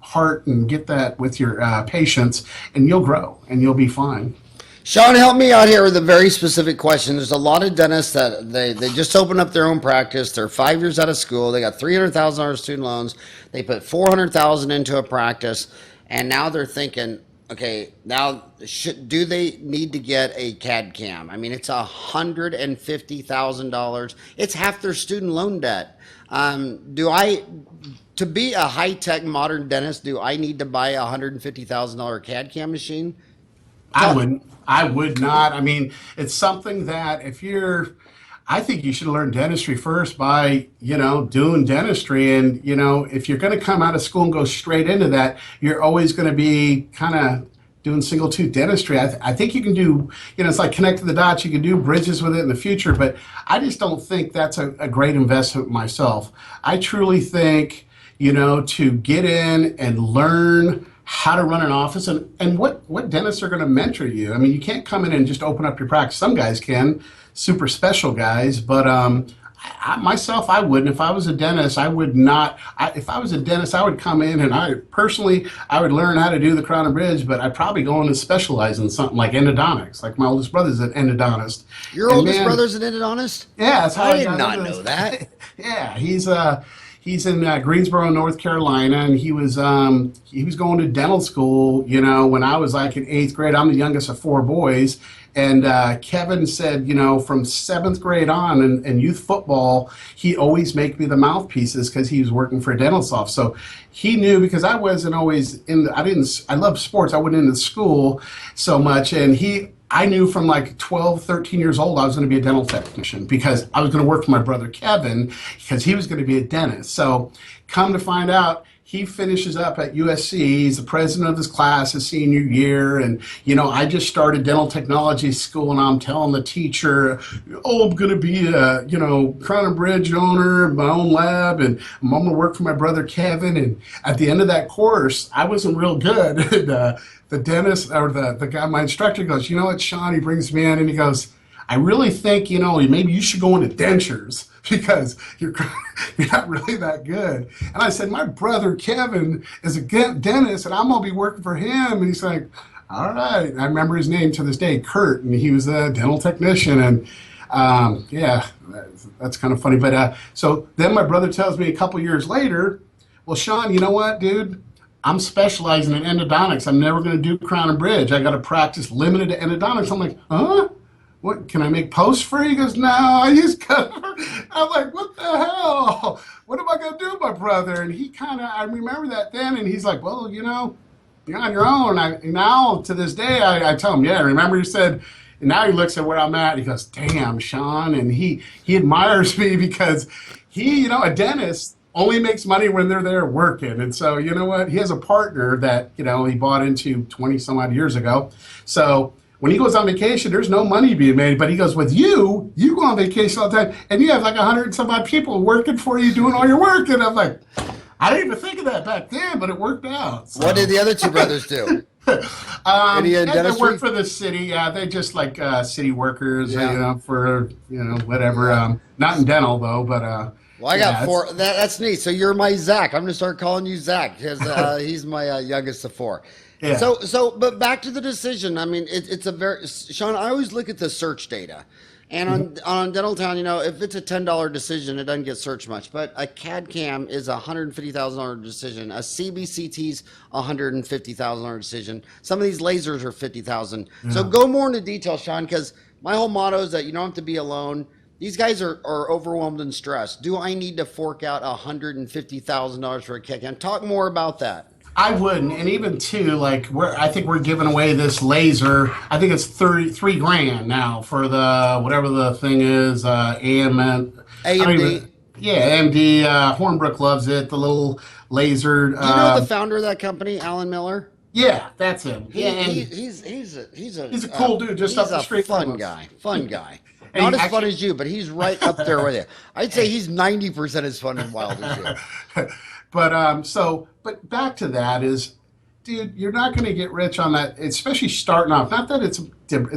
S2: heart, and get that with your patients, and you'll grow and you'll be fine.
S1: Shaun, help me out here with a very specific question. There's a lot of dentists that they just opened up their own practice. They're 5 years out of school. They got $300,000 student loans. They put $400,000 into a practice, and now they're thinking, Okay, now do they need to get a CAD cam? I mean, it's $150,000. It's half their student loan debt. To be a high-tech modern dentist, do I need to buy a $150,000 CAD cam machine?
S2: I wouldn't. I would not. I mean, it's something that I think you should learn dentistry first by, doing dentistry. And, if you're going to come out of school and go straight into that, you're always going to be kind of doing single tooth dentistry. I think you can do, it's like connecting the dots. You can do bridges with it in the future, but I just don't think that's a great investment myself. I truly think, to get in and learn how to run an office and what dentists are going to mentor you. I mean, you can't come in and just open up your practice. Some guys can, super special guys, but myself, I wouldn't. If I was a dentist, I would not. If I was a dentist, I would come in and I would learn how to do the crown and bridge, but I'd probably go in and specialize in something like endodontics. Like my oldest brother's an endodontist.
S1: Your oldest brother's an endodontist?
S2: Yeah, that's how
S1: I did not know that.
S2: Yeah, he's in Greensboro, North Carolina, and he was going to dental school, when I was like in 8th grade. I'm the youngest of 4 boys. And Kevin said, from 7th grade on in youth football, he always make me the mouthpieces because he was working for a dental office. So he knew, because I wasn't always I loved sports. I wasn't into school so much. And I knew from like 12, 13 years old, I was going to be a dental technician because I was going to work for my brother Kevin because he was going to be a dentist. So come to find out, he finishes up at USC. He's the president of his class his senior year. And, I just started dental technology school, and I'm telling the teacher, I'm going to be a, Crown and Bridge owner, my own lab, and I'm going to work for my brother Kevin. And at the end of that course, I wasn't real good. And, the dentist, or the guy, my instructor goes, you know what, Shaun? He brings me in and he goes, I really think, maybe you should go into dentures because you're not really that good. And I said, my brother Kevin is a dentist and I'm going to be working for him. And he's like, all right. And I remember his name to this day, Kurt, and he was a dental technician. And yeah, that's kind of funny. But so then my brother tells me a couple years later, well, Shaun, you know what, dude? I'm specializing in endodontics. I'm never going to do crown and bridge. I got to practice limited to endodontics. I'm like, huh? What, can I make posts free? He goes, no, I just got. I'm like, what the hell? What am I going to do, my brother? And I remember that then, and he's like, well, you're on your own. And now, to this day, I tell him, yeah, remember you said, and now he looks at where I'm at, and he goes, damn, Shaun, and he admires me because he, a dentist only makes money when they're there working. And so, you know what? He has a partner that, he bought into 20 some odd years ago. So when he goes on vacation, there's no money being made. But he goes, with you go on vacation all the time, and you have like 100 and some odd people working for you doing all your work. And I'm like, I didn't even think of that back then, but it worked out. So.
S1: What did the other 2 brothers do?
S2: They work for the city. Yeah, they just like city workers, for, whatever. Not in dental, though, but...
S1: Well, I got 4. That's neat. So you're my Zach. I'm going to start calling you Zach because he's my youngest of 4. Yeah. But back to the decision. I mean, it's a very, Shaun, I always look at the search data. And on Dental Town, if it's a $10 decision, it doesn't get searched much. But a CAD cam is a $150,000 decision. A CBCT's a $150,000 decision. Some of these lasers are $50,000. Yeah. So go more into detail, Shaun, because my whole motto is that you don't have to be alone. These guys are overwhelmed and stressed. Do I need to fork out $150,000 for a CAD cam? Talk more about that.
S2: I wouldn't, and even too, I think we're giving away this laser. I think it's $3,000 now for the whatever the thing is, AMD. Yeah, AMD. Hornbrook loves it. The little laser.
S1: You know the founder of that company, Alan Miller?
S2: Yeah, that's him.
S1: He's a
S2: cool dude, just up the street.
S1: Fun guy. Not as fun as you, but he's right up there with you. I'd say he's 90% as fun and wild as you.
S2: But back to that is, dude, you're not going to get rich on that, especially starting off. Not that it's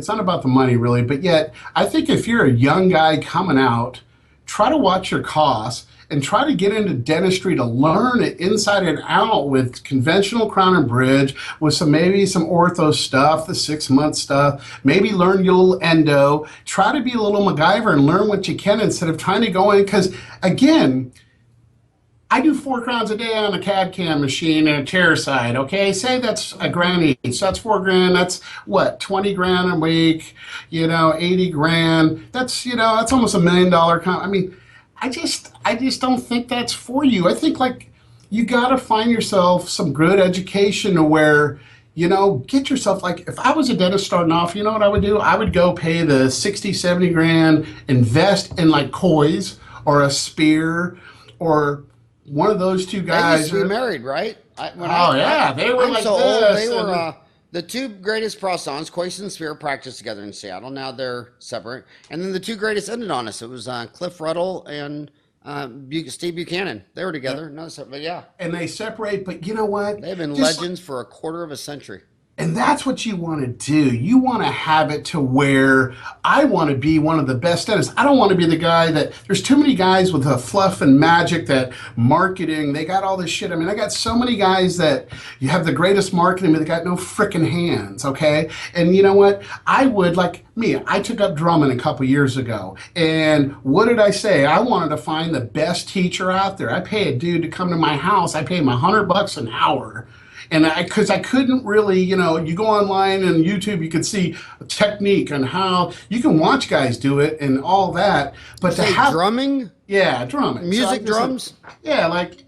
S2: not about the money really, but yet I think if you're a young guy coming out, try to watch your costs and try to get into dentistry to learn it inside and out with conventional crown and bridge, with maybe some ortho stuff, the 6-month stuff, maybe learn your little endo, try to be a little MacGyver and learn what you can instead of trying to go in, because again, I do 4 crowns a day on a CAD CAM machine and a chair side. Okay, say that's a grand each. So that's 4 grand. That's what, 20 grand a week. 80 grand. That's almost $1 million. I mean, I just don't think that's for you. I think like you got to find yourself some good education to where get yourself, like, if I was a dentist starting off, you know what I would do? I would go pay the 60, 70 grand, invest in like Koi's or a Spear or one of those two
S1: They
S2: guys.
S1: used to be married, right?
S2: Yeah, they were
S1: I'm
S2: like
S1: so
S2: this.
S1: old. They were
S2: and-
S1: the two greatest prostons, Quace and Spear, practiced together in Seattle. Now they're separate. And then the two greatest endodontists. It was Cliff Ruddle and Steve Buchanan. They were together. No, but yeah,
S2: and they separate, but you know what?
S1: they've been
S2: Just
S1: legends for a quarter of a century.
S2: And that's what you want to do. You want to have it to where I want to be one of the best dentists. I don't want to be the guy that, there's too many guys with the fluff and magic, that marketing, they got all this shit. I mean, I got so many guys that you have the greatest marketing, but they got no freaking hands, okay? And you know what? I would, like me, I took up drumming a couple years ago. And what did I say? I wanted to find the best teacher out there. I pay a dude to come to my house. I pay him $100 an hour. And because I couldn't really, you go online and YouTube, you can see a technique and how you can watch guys do it and all that. But to
S1: Say
S2: have
S1: drumming,
S2: yeah, drumming,
S1: music
S2: So
S1: drums.
S2: yeah, like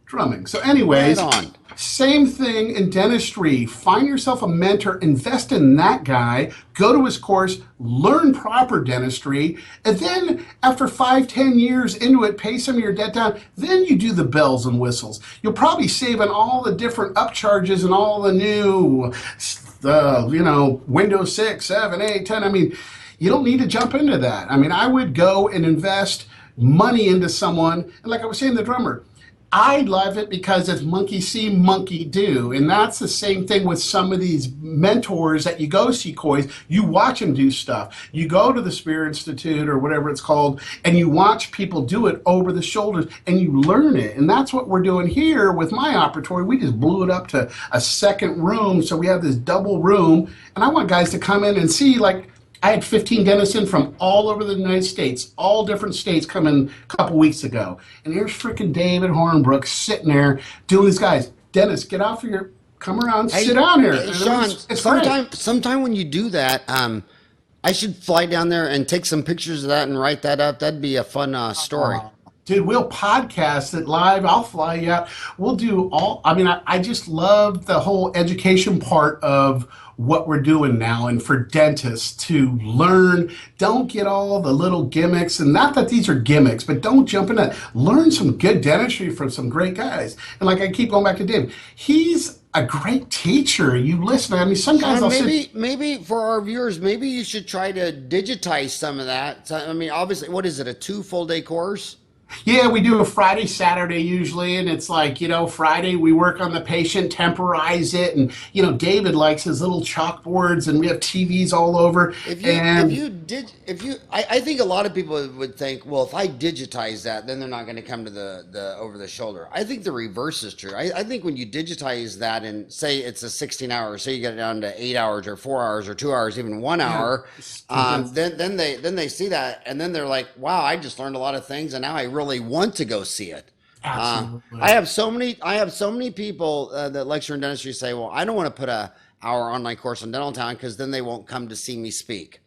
S2: drumming. So, anyways,
S1: Right on.
S2: same thing in dentistry. Find yourself a mentor, invest in that guy, go to his course, learn proper dentistry, and then after 5, 10 years into it, pay some of your debt down. Then you do the bells and whistles. You'll probably save on all the different upcharges and all the new, Windows 6, 7, 8, 10. I mean, you don't need to jump into that. I mean, I would go and invest money into someone, and like I was saying, the drummer. I love it because it's monkey see, monkey do. And that's the same thing with some of these mentors that you go see Koi's. You watch them do stuff. You go to the Spear Institute or whatever it's called, and you watch people do it over the shoulders, and you learn it. And that's what we're doing here with my operatory. We just blew it up to a second room, so we have this double room. And I want guys to come in and see, like, I had 15 dentists in from all over the United States, all different states, coming a couple weeks ago. And here's freaking David Hornbrook sitting there doing these guys. Dentist, get out for your, come around, sit down here.
S1: Hey, Shaun,
S2: It's great.
S1: sometime when you do that, I should fly down there and take some pictures of that and write that up. That'd be a fun story.
S2: Dude, we'll podcast it live. I'll fly you out. We'll do all, I just love the whole education part of what we're doing now, and for dentists to learn. Don't get all the little gimmicks, and not that these are gimmicks, but don't jump in that. Learn some good dentistry from some great guys. And like I keep going back to Dave, he's a great teacher. You listen. I mean, some guys
S1: Shaun,
S2: will
S1: maybe for our viewers, maybe you should try to digitize some of that. So, I mean, obviously, what is it, a 2 full day course?
S2: Yeah, we do a Friday, Saturday usually, and it's like, Friday we work on the patient, temporize it, and, David likes his little chalkboards, and we have TVs all over.
S1: I think a lot of people would think, well, if I digitize that, then they're not going to come to the over the shoulder. I think the reverse is true. I think when you digitize that and say it's a 16 hours, say you get it down to 8 hours or 4 hours or 2 hours, even 1 hour, then they see that, and then they're like, wow, I just learned a lot of things, and now I really want to go see it.
S2: Absolutely.
S1: I have so many people that lecture in dentistry say, well, I don't want to put a hour online course on Dental Town because then they won't come to see me speak.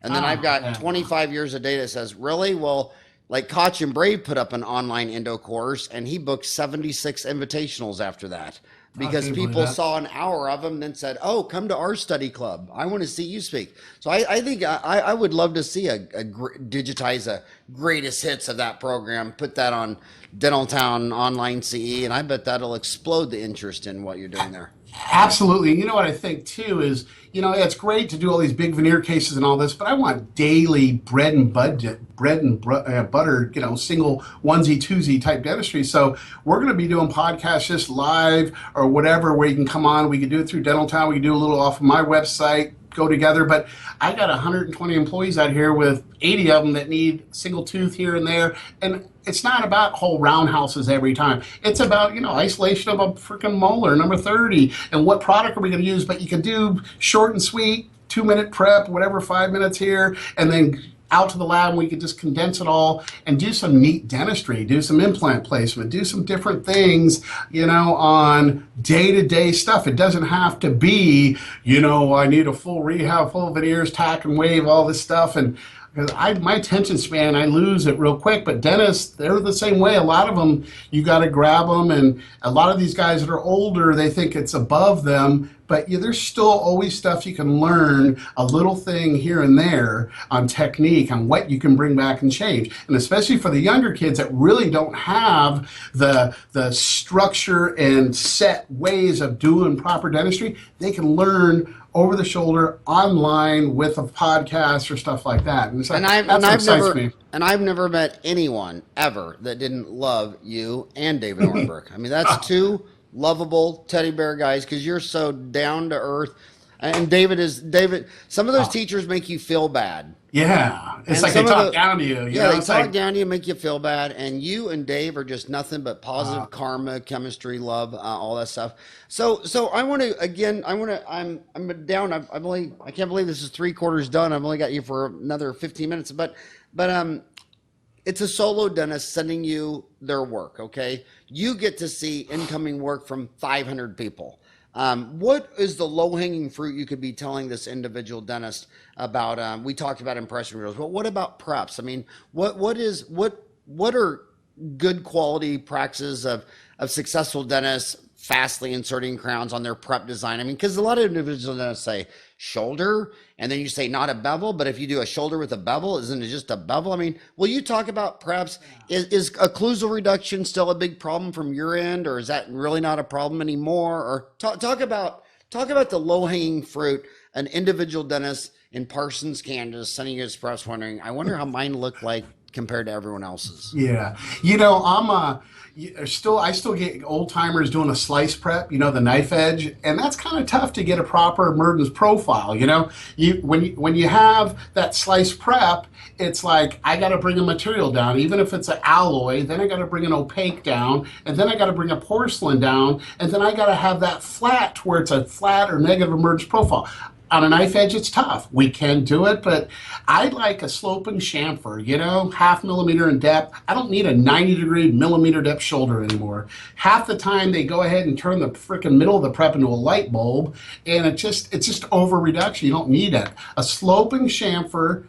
S1: And then I've got 25 years of data that says, really? Well, like Koch and Brave put up an online endo course, and he booked 76 invitationals after that because people saw an hour of them, then said, oh, come to our study club. I want to see you speak. So I think I would love to see digitize a greatest hits of that program, put that on Dental Town Online CE, and I bet that'll explode the interest in what you're doing there.
S2: Absolutely. And you know what I think too is, it's great to do all these big veneer cases and all this, but I want daily bread and butter, single onesie, twosie type dentistry. So we're going to be doing podcasts just live or whatever, where you can come on. We can do it through Dental Town. We can do a little off of my website, go together. But I got 120 employees out here with 80 of them that need single tooth here and there. And it's not about whole roundhouses every time. It's about, isolation of a freaking molar, number 30, and what product are we going to use. But you can do short and sweet, 2-minute prep, whatever, 5 minutes here. And then out to the lab and we could just condense it all and do some neat dentistry, do some implant placement, do some different things, on day-to-day stuff. It doesn't have to be, I need a full rehab, full veneers, tack and wave, all this stuff. And because my attention span, I lose it real quick. But dentists, they're the same way. A lot of them, you got to grab them. And a lot of these guys that are older, they think it's above them. But there's still always stuff you can learn, a little thing here and there on technique, on what you can bring back and change. And especially for the younger kids that really don't have the structure and set ways of doing proper dentistry, they can learn over the shoulder, online, with a podcast or stuff like that. And
S1: I've never met anyone ever that didn't love you and David Ornberg. I mean, that's two lovable teddy bear guys, because you're so down to earth. And David, some of those teachers make you feel bad.
S2: Yeah. It's like they talk down to you.
S1: They talk down to you, make you feel bad. And you and Dave are just nothing but positive karma, chemistry, love, all that stuff. So I want to, I'm down. I can't believe this is 3/4 done. I've only got you for another 15 minutes, but it's a solo dentist sending you their work. Okay. You get to see incoming work from 500 people. What is the low-hanging fruit you could be telling this individual dentist about? We talked about impression reels, but what about preps? I mean, what are good quality practices of successful dentists fastly inserting crowns on their prep design? I mean, because a lot of individuals dentists say shoulder, and then you say not a bevel, but if you do a shoulder with a bevel, isn't it just a bevel? I mean, will you talk about preps? Is occlusal reduction still a big problem from your end, or is that really not a problem anymore? Or talk about the low-hanging fruit, an individual dentist in Parsons, Kansas, sending his preps wondering, I wonder how mine look like compared to everyone else's.
S2: Yeah. I still get old timers doing a slice prep, the knife edge, and that's kind of tough to get a proper emergence profile. When you have that slice prep, it's like I got to bring a material down, even if it's an alloy, then I got to bring an opaque down, and then I got to bring a porcelain down, and then I got to have that flat to where it's a flat or negative emergence profile. On a knife edge, it's tough. We can do it, but I like a sloping chamfer, 0.5 millimeter in depth. I don't need a 90-degree millimeter depth shoulder anymore. Half the time they go ahead and turn the freaking middle of the prep into a light bulb, and it's just over reduction. You don't need it. A sloping chamfer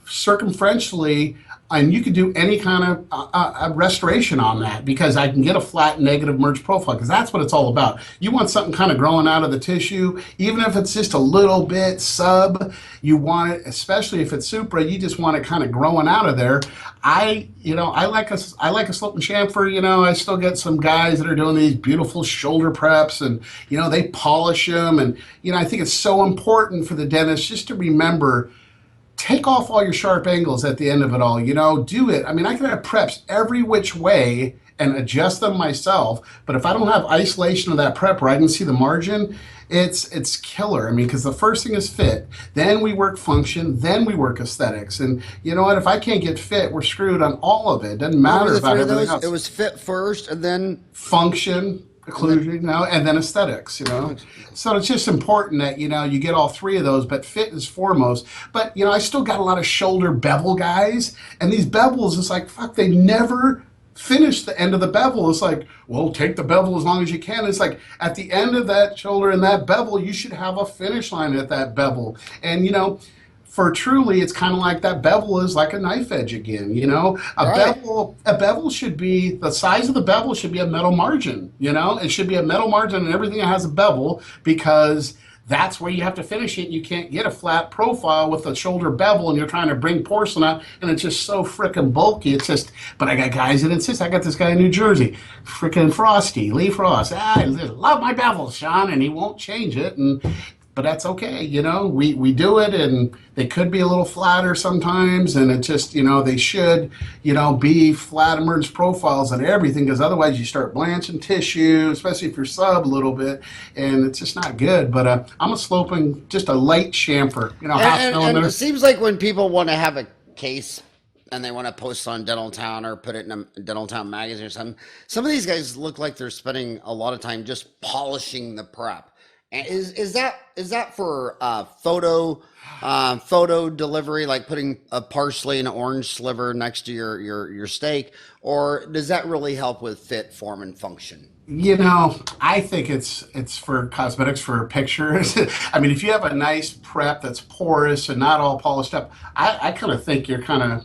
S2: circumferentially, and you could do any kind of restoration on that, because I can get a flat negative merge profile, because that's what it's all about. You want something kind of growing out of the tissue, even if it's just a little bit sub, you want it, especially if it's supra, you just want it kind of growing out of there. I like a sloping chamfer. I still get some guys that are doing these beautiful shoulder preps, and they polish them, and I think it's so important for the dentist just to remember, take off all your sharp angles at the end of it all, do it. I mean, I can have preps every which way and adjust them myself, but if I don't have isolation of that prep where I can see the margin, it's killer. I mean, because the first thing is fit, then we work function, then we work aesthetics. And you know what, if I can't get fit, we're screwed on all of it. It doesn't matter about everything else.
S1: It was fit first, and then
S2: function, occlusion, and then aesthetics, So it's just important that, you get all three of those, but fit is foremost. But, I still got a lot of shoulder bevel guys, and these bevels, it's like, fuck, they never finish the end of the bevel. It's like, well, take the bevel as long as you can. It's like, at the end of that shoulder and that bevel, you should have a finish line at that bevel. And, for truly, it's kind of like that bevel is like a knife edge again, A bevel should be, the size of the bevel should be a metal margin, It should be a metal margin and everything that has a bevel, because that's where you have to finish it. You can't get a flat profile with a shoulder bevel and you're trying to bring porcelain out, and it's just so freaking bulky. It's just, but I got guys that insist. I got this guy in New Jersey, freaking Frosty, Lee Frost. I love my bevels, Shaun, and he won't change it. But that's okay, we do it, and they could be a little flatter sometimes, and it just, they should, be flat emergence profiles and everything, because otherwise you start blanching tissue, especially if you're sub a little bit, and it's just not good. But I'm a sloping, just a light chamfer, half millimeter.
S1: And it seems like when people want to have a case and they want to post on Dental Town or put it in a Dental Town magazine or something, some of these guys look like they're spending a lot of time just polishing the prep. And is that for photo delivery, like putting a parsley and an orange sliver next to your steak, or does that really help with fit, form, and function?
S2: I think it's for cosmetics, for pictures. I mean, if you have a nice prep that's porous and not all polished up, I kind of think you're kind of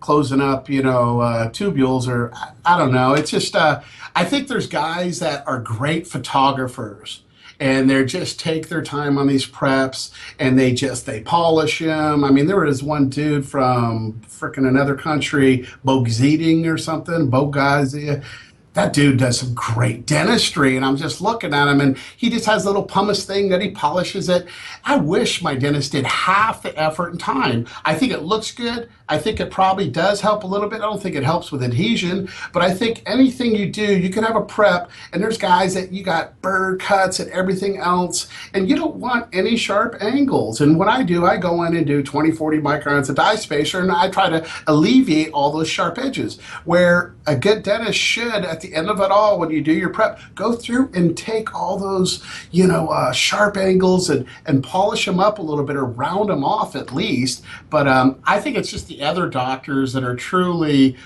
S2: closing up, tubules, or I don't know. It's just I think there's guys that are great photographers, and they just take their time on these preps, and they polish them. I mean, there was one dude from freaking another country, Bogziting or something, Bogazia. That dude does some great dentistry, and I'm just looking at him, and he just has a little pumice thing that he polishes it. I wish my dentist did half the effort and time. I think it looks good. I think it probably does help a little bit. I don't think it helps with adhesion, but I think anything you do, you can have a prep, and there's guys that you got bird cuts and everything else, and you don't want any sharp angles. And what I do, I go in and do 20, 40 microns of dye spacer, and I try to alleviate all those sharp edges, where a good dentist should, at the end of it all, when you do your prep, go through and take all those, sharp angles and polish them up a little bit, or round them off at least. But I think it's just the other doctors that are truly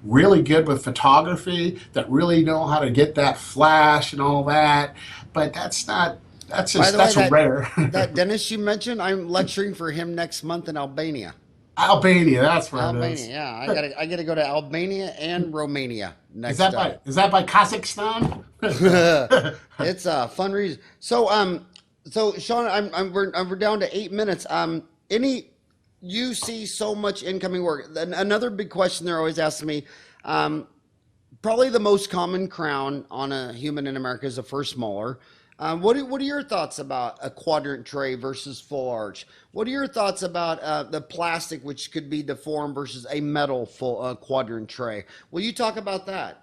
S2: really good with photography, that really know how to get that flash and all that. But that's not. That's
S1: By
S2: just
S1: the way,
S2: that's rare.
S1: that dentist you mentioned, I'm lecturing for him next month in Albania.
S2: Albania, that's where it
S1: Albania,
S2: is.
S1: yeah. I gotta go to Albania and Romania
S2: Is
S1: next.
S2: that by Kazakhstan?
S1: It's a fun reason. So Shaun, we're down to 8 minutes. You see so much incoming work. Another big question they're always asking me. Probably the most common crown on a human in America is a first molar. What are your thoughts about a quadrant tray versus full arch? What are your thoughts about the plastic, which could be deformed, versus a metal full quadrant tray? Will you talk about that?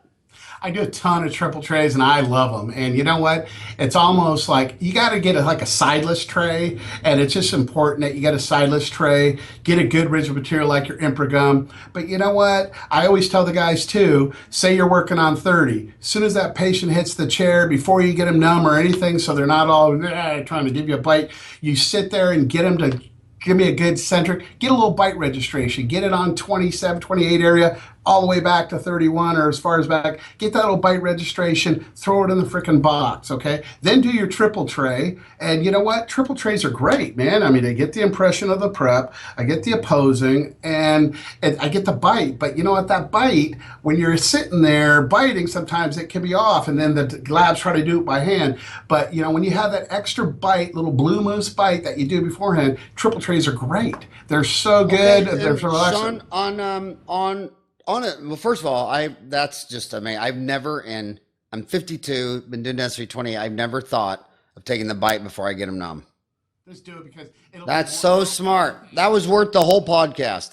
S2: I do a ton of triple trays, and I love them. And you know what? It's almost like you got to get like a sideless tray, and it's just important that you get a sideless tray, get a good rigid material like your Improgum. But you know what? I always tell the guys too, say you're working on 30. As soon as that patient hits the chair, before you get them numb or anything, so they're not all trying to give you a bite, you sit there and get them to give me a good centric, get a little bite registration, get it on 27, 28 area, all the way back to 31 or as far as back, get that little bite registration, throw it in the freaking box, okay? Then do your triple tray, and you know what? Triple trays are great, man. I mean, I get the impression of the prep, I get the opposing, and I get the bite. But you know what? That bite, when you're sitting there biting, sometimes it can be off, and then the labs try to do it by hand. But when you have that extra bite, little blue moose bite that you do beforehand, triple trays are great. They're so good.
S1: Okay,
S2: They're so relaxing.
S1: Shaun, on it. Well, first of all, that's just amazing. I'm 52, been doing dentistry 20. I've never thought of taking the bite before I get them numb.
S2: Just do it because
S1: That's so smart. That was worth the whole podcast.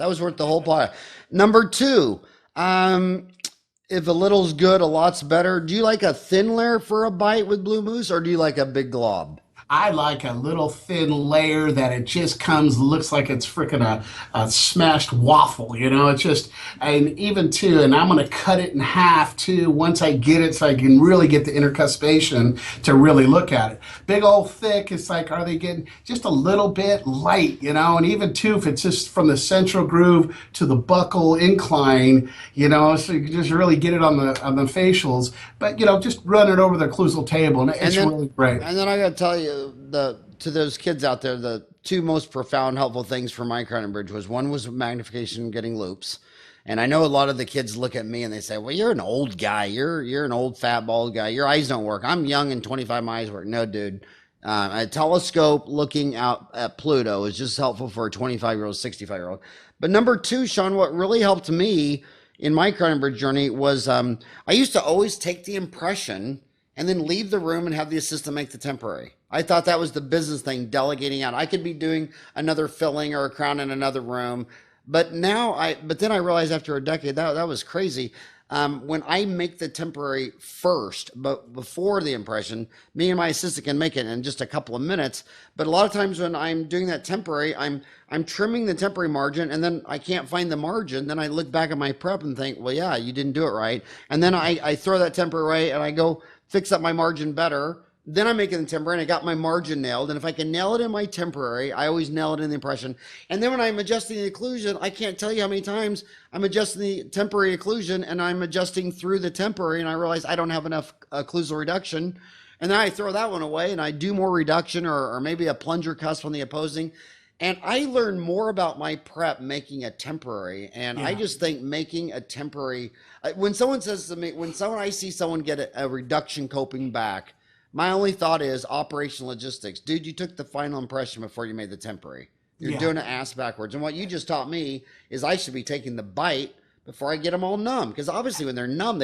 S1: Number two, if a little's good, a lot's better. Do you like a thin layer for a bite with Blue Moose, or do you like a big glob?
S2: I like a little thin layer that it just looks like it's freaking a smashed waffle, it's just, and even too, and I'm going to cut it in half too once I get it, so I can really get the intercuspation to really look at it. Big old thick, it's like, are they getting just a little bit light, and even too, if it's just from the central groove to the buccal incline, so you can just really get it on the facials, but just run it over the occlusal table, and it's really great.
S1: And then I got to tell you, to those kids out there, the two most profound helpful things for my crown and bridge one was magnification and getting loops. And I know a lot of the kids look at me and they say, well, you're an old guy. You're an old fat bald guy. Your eyes don't work. I'm young and 25, my eyes work. No, dude. A telescope looking out at Pluto is just helpful for a 25-year-old, 65-year-old. But number two, Shaun, what really helped me in my crown and bridge journey was I used to always take the impression and then leave the room and have the assistant make the temporary. I thought that was the business thing, delegating out. I could be doing another filling or a crown in another room. But then I realized after a decade, that was crazy. When I make the temporary first, but before the impression, me and my assistant can make it in just a couple of minutes. But a lot of times when I'm doing that temporary, I'm trimming the temporary margin, and then I can't find the margin. Then I look back at my prep and think, well, yeah, you didn't do it right. And then I throw that temporary away and I go fix up my margin better. Then I'm making the temporary, and I got my margin nailed. And if I can nail it in my temporary, I always nail it in the impression. And then when I'm adjusting the occlusion, I can't tell you how many times I'm adjusting the temporary occlusion, and I'm adjusting through the temporary, and I realize I don't have enough occlusal reduction. And then I throw that one away, and I do more reduction, or maybe a plunger cusp on the opposing. And I learned more about my prep making a temporary. And I just think making a temporary, when someone says to me, I see someone get a reduction coping back, my only thought is operational logistics. Dude, you took the final impression before you made the temporary. You're doing it ass backwards. And what you just taught me is I should be taking the bite before I get them all numb. Because obviously when they're numb,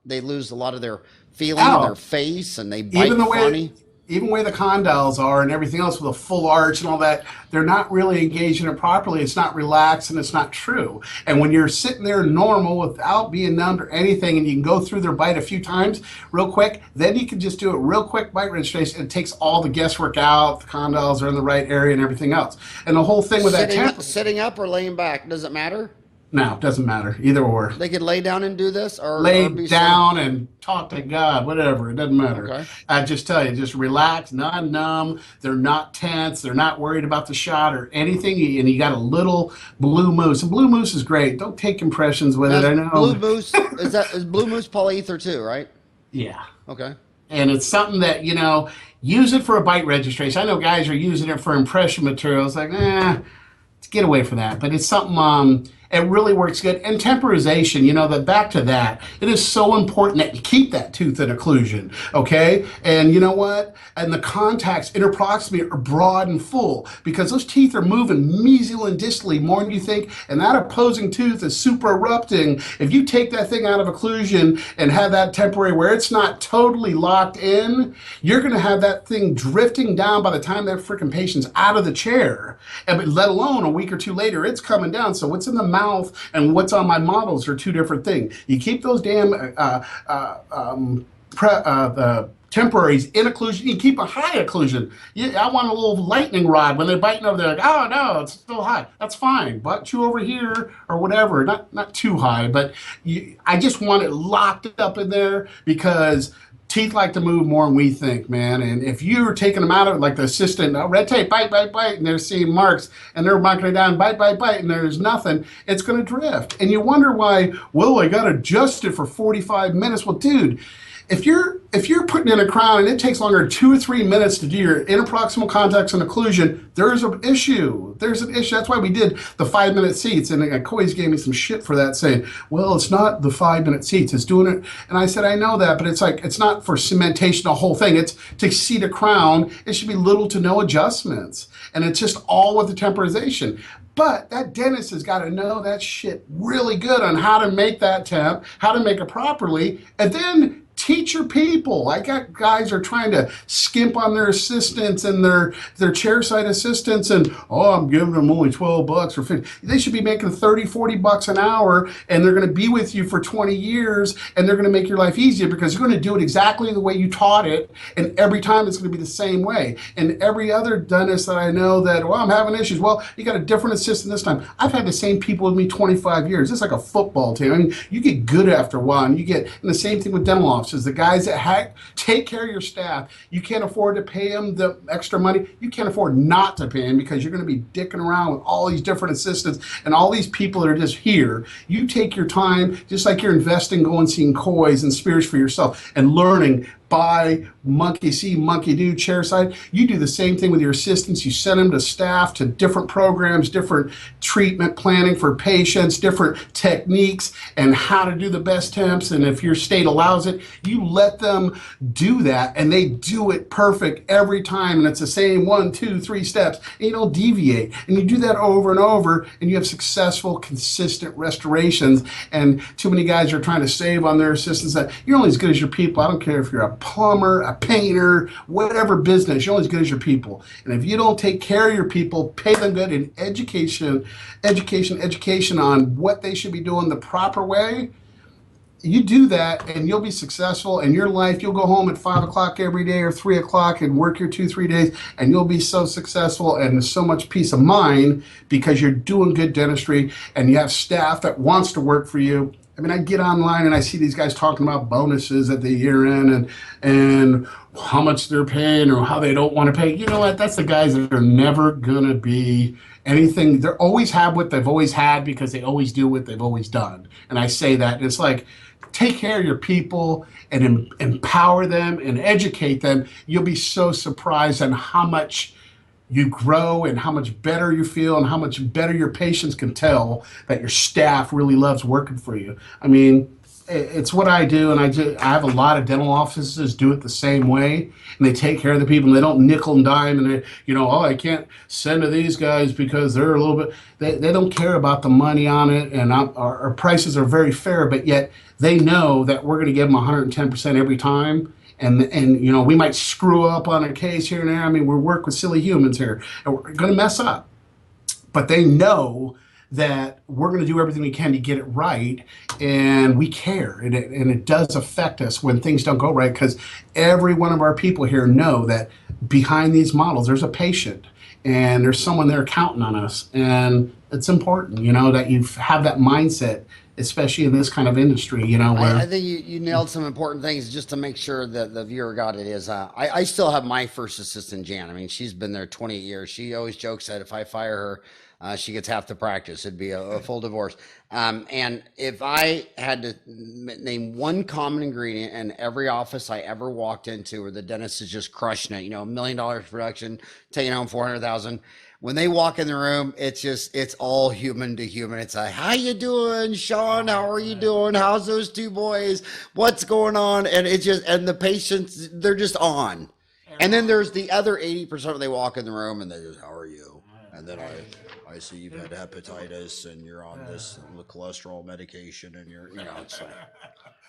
S1: they lose a lot of their feeling in their face, and they bite funny.
S2: Even the way the condyles are and everything else with a full arch and all that, they're not really engaging it properly. It's not relaxed and it's not true. And when you're sitting there normal without being numbed or anything, and you can go through their bite a few times real quick, then you can just do it real quick, bite registration. It takes all the guesswork out. The condyles are in the right area and everything else. And the whole thing with
S1: sitting up or laying back, does it matter?
S2: No, it doesn't matter. Either or.
S1: They could lay down and do this, or
S2: lay down and talk to God, whatever. It doesn't matter.
S1: Okay.
S2: I just tell you, just relax, not numb. They're not tense. They're not worried about the shot or anything. And you got a little blue moose. And blue moose is great. Don't take impressions with it. I know.
S1: Blue moose is blue moose polyether too, right?
S2: Yeah.
S1: Okay.
S2: And it's something that, use it for a bite registration. I know guys are using it for impression materials. Like, let's get away from that. But it's something. It really works good. And temporization, back to that, it is so important that you keep that tooth in occlusion, okay? And you know what? And the contacts interproximally are broad and full, because those teeth are moving mesial and distally more than you think, and that opposing tooth is super erupting. If you take that thing out of occlusion and have that temporary where it's not totally locked in, you're gonna have that thing drifting down by the time that freaking patient's out of the chair. And let alone a week or two later, it's coming down. So what's in the mouth and what's on my models are two different things. You keep those damn the temporaries in occlusion. You keep a high occlusion. I want a little lightning rod when they're biting over there. Like, oh no, it's still high. That's fine. But you over here or whatever. Not too high, but I just want it locked up in there, because teeth like to move more than we think, man. And if you're taking them out of it, like the assistant, red tape, bite, bite, bite, and they're seeing marks, and they're marking it down, bite, bite, bite, and there's nothing, it's going to drift. And you wonder why, well, I got adjusted for 45 minutes. Well, dude, if you're putting in a crown and it takes longer than 2 or 3 minutes to do your interproximal contacts and occlusion, there's an issue. There's an issue. That's why we did the 5-minute seats. And Coy's gave me some shit for that, saying, well, it's not the 5-minute seats, it's doing it. And I said, I know that, but it's not for cementation, the whole thing. It's to seat a crown. It should be little to no adjustments. And it's just all with the temporization. But that dentist has got to know that shit really good on how to make that temp, how to make it properly, and then teach your people. I got guys are trying to skimp on their assistants and their chairside assistants, and I'm giving them only $12 or 50. They should be making 30, 40 bucks an hour, and they're going to be with you for 20 years, and they're going to make your life easier, because you're going to do it exactly the way you taught it, and every time it's going to be the same way. And every other dentist that I know that, I'm having issues. Well, you got a different assistant this time. I've had the same people with me 25 years. It's like a football team. I mean, you get good after a while, and and the same thing with dental offices. The guys that take care of your staff, you can't afford to pay them the extra money. You can't afford not to pay them, because you're going to be dicking around with all these different assistants and all these people that are just here. You take your time, just like you're investing, going seeing Coys and Spears for yourself and learning. By monkey see, monkey do, chairside. You do the same thing with your assistants. You send them to staff, to different programs, different treatment planning for patients, different techniques, and how to do the best temps. And if your state allows it, you let them do that, and they do it perfect every time. And it's the same 1, 2, 3 steps, and you don't deviate. And you do that over and over, and you have successful, consistent restorations. And too many guys are trying to save on their assistants. That you're only as good as your people. I don't care if you're a plumber, a painter, whatever business, you're only as good as your people. And if you don't take care of your people, pay them good in education on what they should be doing the proper way, you do that and you'll be successful in your life. You'll go home at 5 o'clock every day or 3 o'clock and work your 2-3 days, and you'll be so successful and so much peace of mind, because you're doing good dentistry and you have staff that wants to work for you. I mean, I get online and I see these guys talking about bonuses at the year end and how much they're paying or how they don't want to pay. You know what? That's the guys that are never gonna be anything. They always have what they've always had because they always do what they've always done. And I say that it's like take care of your people and empower them and educate them. You'll be so surprised on how much you grow and how much better you feel and how much better your patients can tell that your staff really loves working for you. I mean, it's what I do, and I have a lot of dental offices do it the same way, and they take care of the people, and they don't nickel and dime, and they, oh, I can't send to these guys because they're a little bit, they don't care about the money on it, and our prices are very fair, but yet they know that we're going to give them 110% every time. And we might screw up on a case here and there. I mean, we work with silly humans here, and we're going to mess up. But they know that we're going to do everything we can to get it right, and we care, and it does affect us when things don't go right, because every one of our people here know that behind these models there's a patient, and there's someone there counting on us, and it's important, that you have that mindset, especially in this kind of industry, where
S1: I think you nailed some important things. Just to make sure that the viewer got it, is I still have my first assistant, Jan. I mean, she's been there 28 years. She always jokes that if I fire her, she gets half the practice. It'd be a full divorce. And if I had to name one common ingredient in every office I ever walked into where the dentist is just crushing it, $1 million production, taking home 400,000. When they walk in the room, it's all human to human. It's like, how you doing, Shaun? How are you doing? How's those two boys? What's going on? And and the patients, they're just on. And then there's the other 80% when they walk in the room and they just, how are you? And then I see you've had hepatitis and you're on this cholesterol medication and it's like,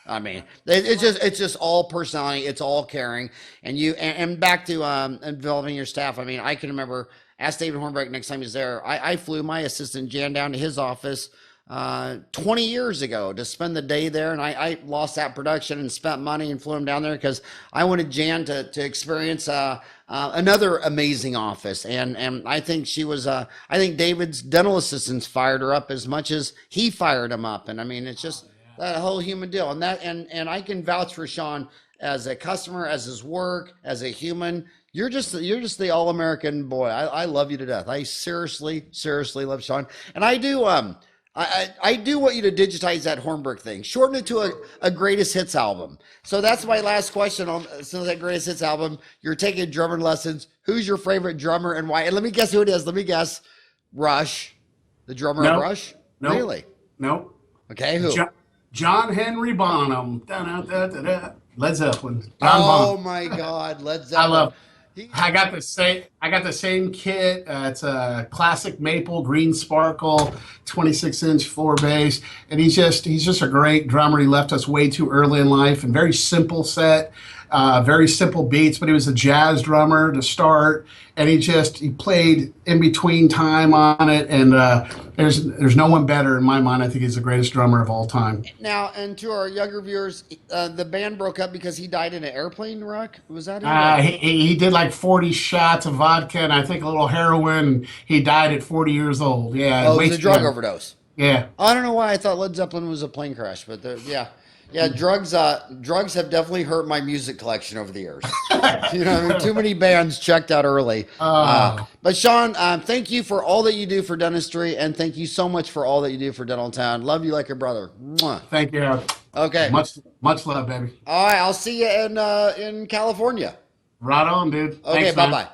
S1: I mean, it's just all personality. It's all caring. And back to involving your staff. I mean, I can remember, ask David Hornbeck next time he's there. I flew my assistant Jan down to his office 20 years ago to spend the day there, and I lost that production and spent money and flew him down there because I wanted Jan to experience another amazing office. And I think she was I think David's dental assistants fired her up as much as he fired him up. And I mean, it's just that whole human deal. And I can vouch for Shaun as a customer, as his work, as a human. You're just the all-American boy. I love you to death. I seriously love Shaun. And I do I do want you to digitize that Hornbeck thing. Shorten it to a greatest hits album. So that's my last question on that greatest hits album. You're taking drumming lessons. Who's your favorite drummer and why? And let me guess who it is. Let me guess. Rush. The drummer of Rush?
S2: No.
S1: Really?
S2: No.
S1: Okay, who?
S2: John Henry Bonham. Da-da-da-da-da. Led Zeppelin.
S1: Oh my God, Led Zeppelin.
S2: I got the same kit. It's a classic maple green sparkle, 26-inch floor bass, and he's just a great drummer. He left us way too early in life, and very simple set, very simple beats. But he was a jazz drummer to start, and he played in between time on it. And there's no one better in my mind. I think he's the greatest drummer of all time.
S1: Now, and to our younger viewers, the band broke up because he died in an airplane wreck. Was that it?
S2: He did like 40 shots of vodka and I think a little heroin. He died at 40 years old. Yeah.
S1: Oh, it was a drug overdose.
S2: Yeah.
S1: I don't know why I thought Led Zeppelin was a plane crash, but yeah. Yeah, drugs have definitely hurt my music collection over the years. Too many bands checked out early. But Shaun, thank you for all that you do for dentistry, and thank you so much for all that you do for Dental Town. Love you like a brother. Mwah.
S2: Thank you.
S1: Okay.
S2: Much love, baby.
S1: All right, I'll see you in California.
S2: Right on, dude.
S1: Okay, bye-bye.